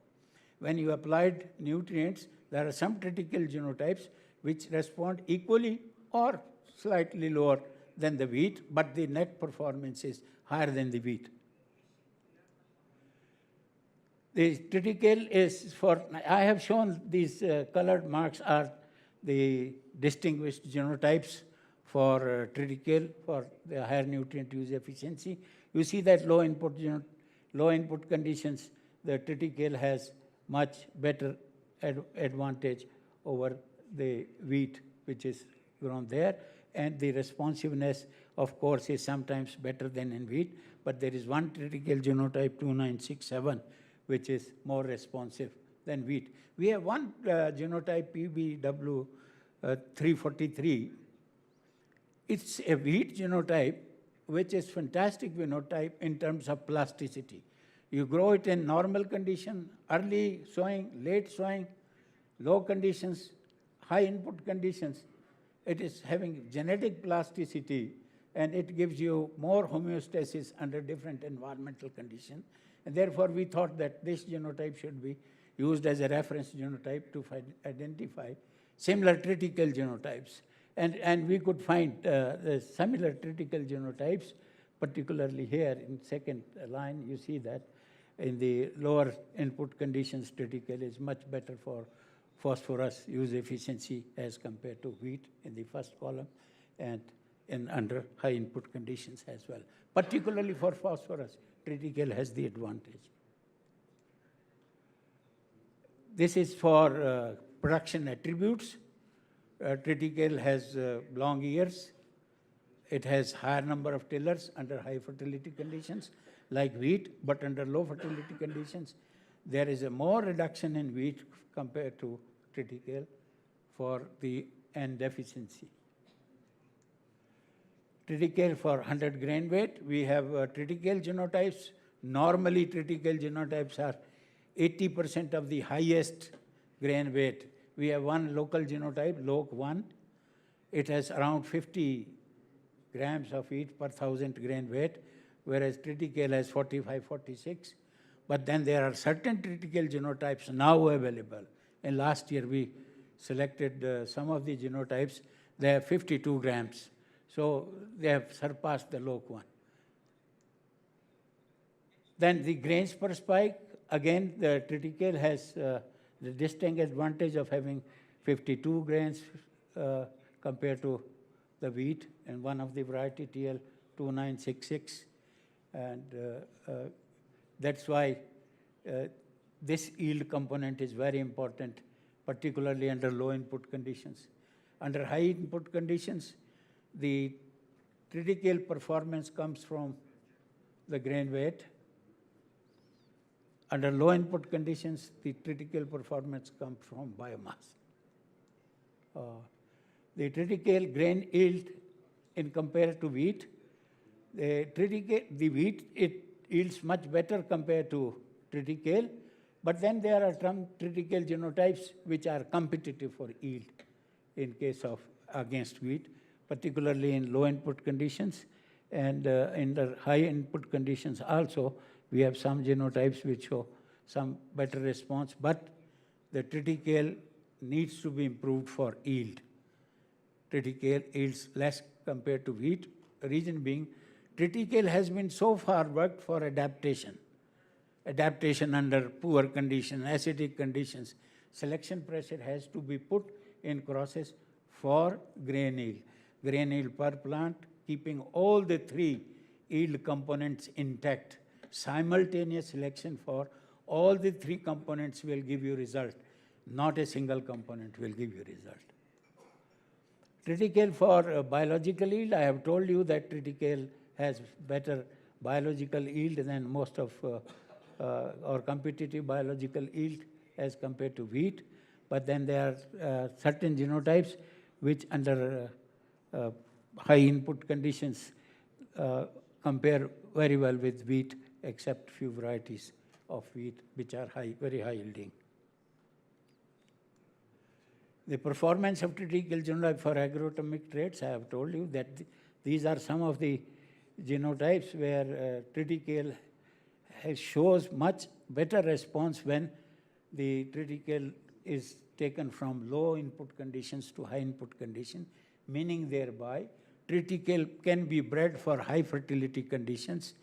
When you applied nutrients, there are some triticale genotypes which respond equally or slightly lower than the wheat, but the net performance is higher than the wheat. The triticale is I have shown these colored marks are the distinguished genotypes for triticale for the higher nutrient use efficiency. You see that low input conditions, the triticale has much better advantage over the wheat which is grown there, and the responsiveness, of course, is sometimes better than in wheat, but there is one triticale genotype 2967 which is more responsive than wheat. We have one genotype PBW 343. It's a wheat genotype which is fantastic phenotype in terms of plasticity. You grow it in normal condition, early sowing, late sowing, low conditions, high input conditions. It is having genetic plasticity, and it gives you more homeostasis under different environmental conditions. And therefore, we thought that this genotype should be used as a reference genotype to identify similar triticale genotypes. And we could find similar triticale genotypes, particularly here in second line. You see that in the lower input conditions, triticale is much better for phosphorus use efficiency as compared to wheat in the first column, and under high input conditions as well. Particularly for phosphorus, triticale has the advantage. This is for production attributes. Triticale has long ears. It has higher number of tillers under high fertility conditions like wheat, but under low fertility conditions, there is a more reduction in wheat compared to triticale for the N deficiency. Triticale for 100 grain weight, we have triticale genotypes. Normally, triticale genotypes are 80% of the highest grain weight. We have one local genotype, LOC1. It has around 50 grams of wheat per 1,000 grain weight, whereas triticale has 45, 46. But then there are certain triticale genotypes now available. And last year we selected some of the genotypes. They have 52 grams. So they have surpassed the LOC1. Then the grains per spike, again, the triticale has the distinct advantage of having 52 grains, compared to the wheat, and one of the variety TL2966. And that's why this yield component is very important, particularly under low input conditions. Under high input conditions, the triticale performance comes from the grain weight. Under low input conditions, the triticale performance comes from biomass. The triticale grain yield in compared to wheat, the wheat, it yields much better compared to triticale, but then there are some triticale genotypes which are competitive for yield in case of against wheat, particularly in low input conditions, and in the high input conditions also, we have some genotypes which show some better response, but the triticale needs to be improved for yield. Triticale yields less compared to wheat. Reason being, triticale has been so far worked for adaptation. Adaptation under poor conditions, acidic conditions. Selection pressure has to be put in crosses for grain yield. Grain yield per plant, keeping all the three yield components intact. Simultaneous selection for all the three components will give you result. Not a single component will give you result. Triticale for biological yield, I have told you that triticale has better biological yield than most of or competitive biological yield as compared to wheat. But then there are certain genotypes which under high input conditions compare very well with wheat, except few varieties of wheat which are very high yielding. The performance of triticale genotype for agronomic traits, I have told you that these are some of the genotypes where triticale shows much better response when the triticale is taken from low input conditions to high input condition, meaning thereby triticale can be bred for high fertility conditions.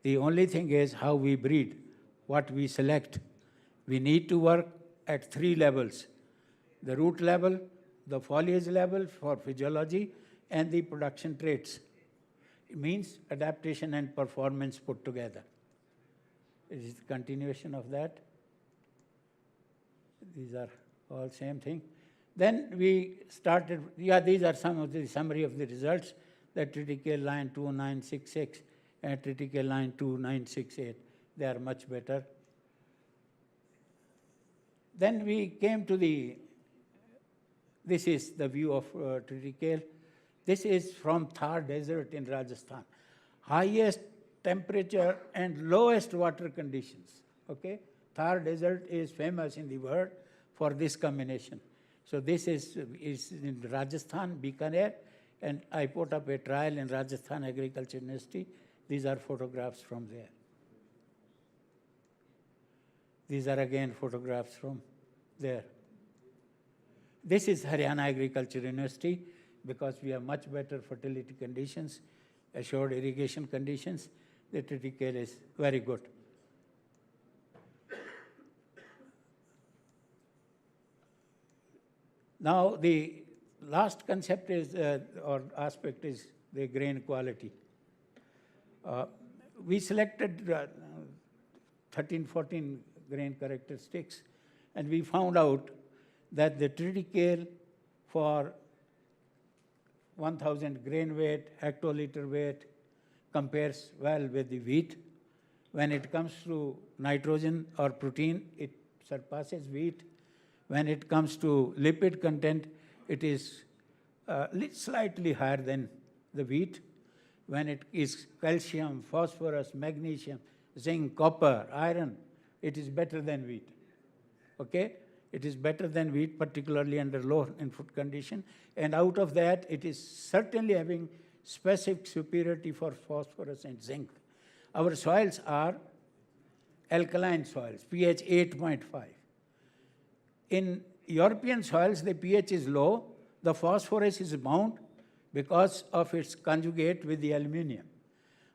The only thing is how we breed, what we select. We need to work at three levels: the root level, the foliage level for physiology, and the production traits. It means adaptation and performance put together. It is the continuation of that. These are all same thing. Then we started, these are some of the summary of the results, that triticale line 2966 and triticale line 2968. They are much better. Then we came to this is the view of triticale. This is from Thar Desert in Rajasthan. Highest temperature and lowest water conditions. Okay? Thar Desert is famous in the world for this combination. So this is in Rajasthan, Bikaner, and I put up a trial in Rajasthan Agriculture University. These are photographs from there. These are again photographs from there. This is Haryana Agriculture University, because we have much better fertility conditions, assured irrigation conditions. The triticale is very good. Now, the last concept is, or aspect is the grain quality. We selected 13, 14 grain characteristics, and we found out that the triticale for 1,000 grain weight, hectoliter weight, compares well with the wheat. When it comes to nitrogen or protein, it surpasses wheat. When it comes to lipid content, it is slightly higher than the wheat. When it is calcium, phosphorus, magnesium, zinc, copper, iron, it is better than wheat. Okay? It is better than wheat, particularly under low input condition. And out of that, it is certainly having specific superiority for phosphorus and zinc. Our soils are alkaline soils, pH 8.5. In European soils, the pH is low. The phosphorus is bound because of its conjugate with the aluminium.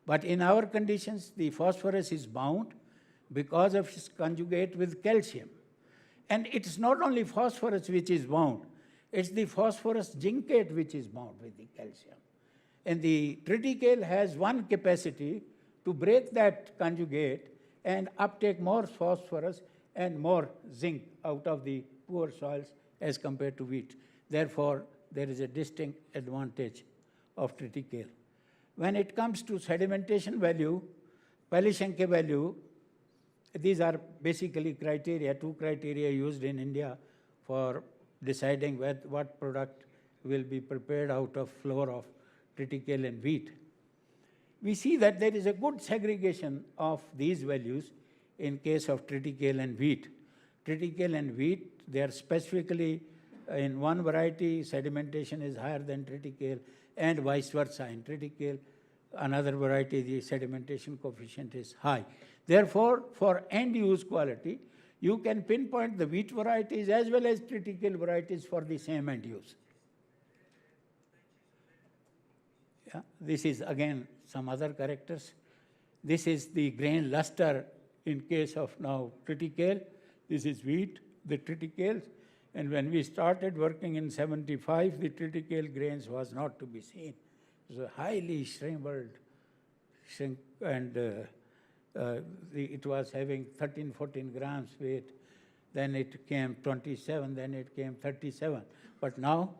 But in our conditions, the phosphorus is bound because of its conjugate with calcium. And it's not only phosphorus which is bound. It's the phosphorus zincate which is bound with the calcium. And the triticale has one capacity to break that conjugate and uptake more phosphorus and more zinc out of the poor soils as compared to wheat. Therefore, there is a distinct advantage of triticale. When it comes to sedimentation value, Palishenke value, these are basically criteria, two criteria used in India for deciding what product will be prepared out of flour of triticale and wheat. We see that there is a good segregation of these values in case of triticale and wheat. Triticale and wheat, they are specifically in one variety, sedimentation is higher than triticale, and vice versa. In triticale, another variety, the sedimentation coefficient is high. Therefore, for end-use quality, you can pinpoint the wheat varieties as well as triticale varieties for the same end-use. Yeah, this is again some other characters. This is the grain luster in case of now triticale. This is wheat, the triticales. And when we started working in 75, the triticale grains was not to be seen. It was highly shriveled, and it was having 13, 14 grams weight. Then it came 27, then it came 37. But now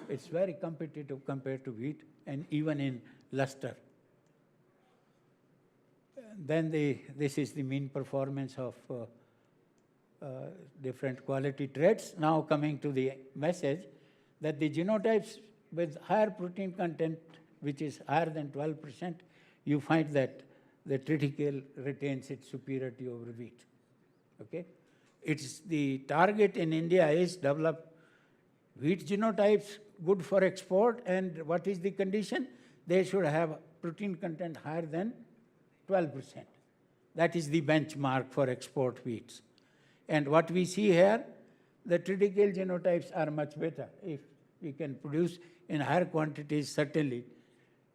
it's very competitive compared to wheat and even in luster. Then this is the mean performance of different quality traits. Now coming to the message that the genotypes with higher protein content, which is higher than 12%, you find that the triticale retains its superiority over wheat. Okay? It's the target in India is develop wheat genotypes good for export, and what is the condition? They should have protein content higher than 12%. That is the benchmark for export wheats. And what we see here, the triticale genotypes are much better. If we can produce in higher quantities, certainly,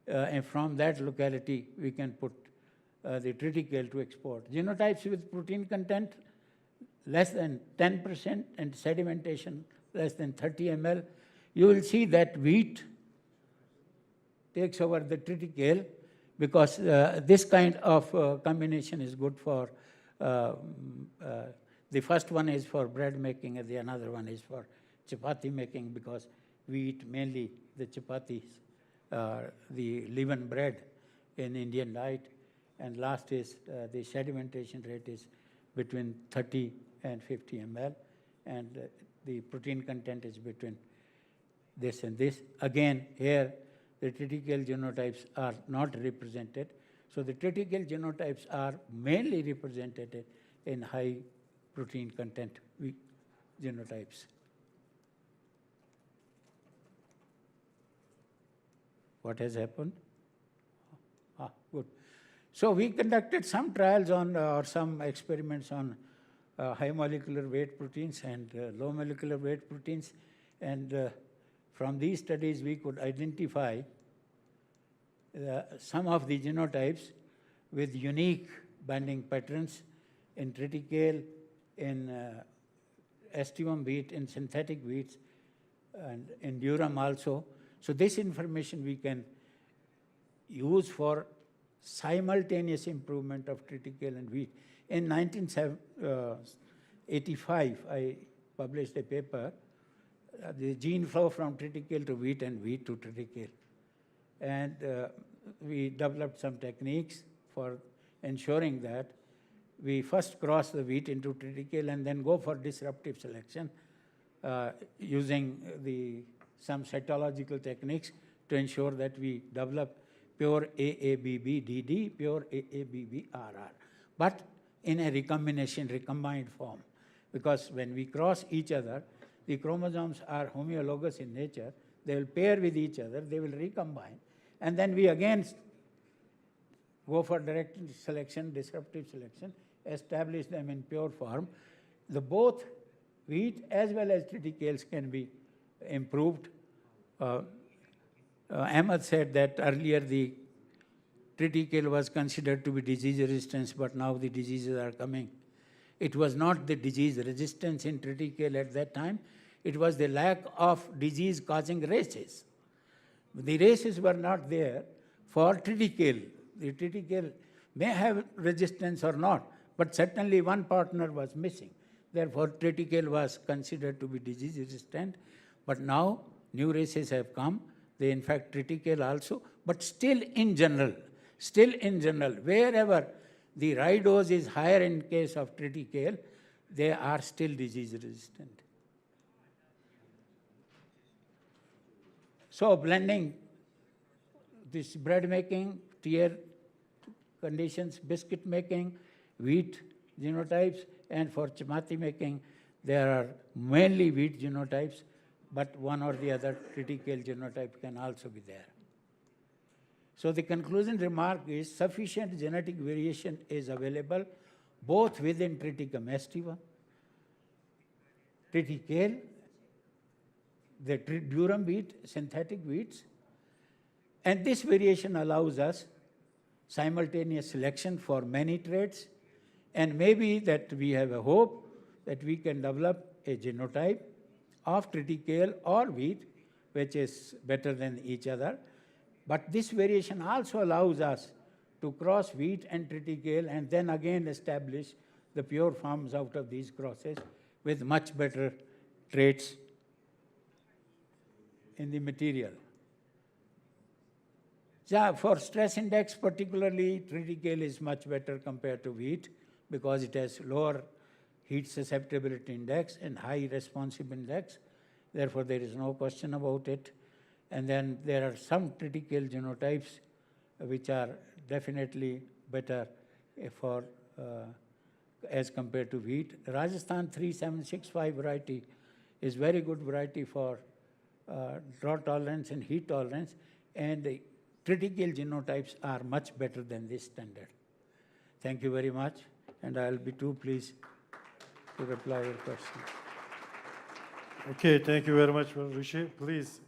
and from that locality, we can put the triticale to export. Genotypes with protein content less than 10% and sedimentation less than 30 ml, you will see that wheat takes over the triticale because this kind of combination is good for, the first one is for bread making and the another one is for chapati making, because we eat mainly the chapatis, the leaven bread in Indian diet. And last is the sedimentation rate is between 30 and 50 ml, and the protein content is between this and this. Again, here the triticale genotypes are not represented. So the triticale genotypes are mainly represented in high protein content genotypes. What has happened? Good. So we conducted some trials on, or some experiments on high molecular weight proteins and low molecular weight proteins. And from these studies, we could identify some of the genotypes with unique binding patterns in triticale, in ST1 wheat, in synthetic wheats, and in durum also. So this information we can use for simultaneous improvement of triticale and wheat. In 1985, I published a paper, the gene flow from triticale to wheat and wheat to triticale. And we developed some techniques for ensuring that we first cross the wheat into triticale and then go for disruptive selection using some cytological techniques to ensure that we develop pure AABB-DD, pure AABB-RR, but in a recombined form. Because when we cross each other, the chromosomes are homologous in nature, they will pair with each other, they will recombine, and then we again go for direct selection, disruptive selection, establish them in pure form. Both wheat as well as triticales can be improved. Ahmed said that earlier the triticale was considered to be disease resistant, but now the diseases are coming. It was not the disease resistance in triticale at that time. It was the lack of disease-causing races. The races were not there for triticale. The triticale may have resistance or not, but certainly one partner was missing. Therefore, triticale was considered to be disease-resistant. But now, new races have come. They infect triticale also. But still in general, wherever the ridose is higher in case of triticale, they are still disease-resistant. So blending this bread making, tier conditions, biscuit making, wheat genotypes, and for chapati making, there are mainly wheat genotypes, but one or the other triticale genotype can also be there. So the conclusion remark is sufficient genetic variation is available both within Triticum estiva, triticale, the durum wheat, synthetic wheats, and this variation allows us simultaneous selection for many traits, and maybe that we have a hope that we can develop a genotype of triticale or wheat, which is better than each other. But this variation also allows us to cross wheat and triticale and then again establish the pure forms out of these crosses with much better traits in the material. So for stress index particularly, triticale is much better compared to wheat because it has lower heat susceptibility index and high responsive index. Therefore, there is no question about it. And then there are some triticale genotypes which are definitely better for as compared to wheat. Rajasthan 3765 variety is very good variety for drought tolerance and heat tolerance, and the triticale genotypes are much better than this standard. Thank you very much, and I'll be too pleased to reply your questions. Okay, thank you very much, Rishi. Please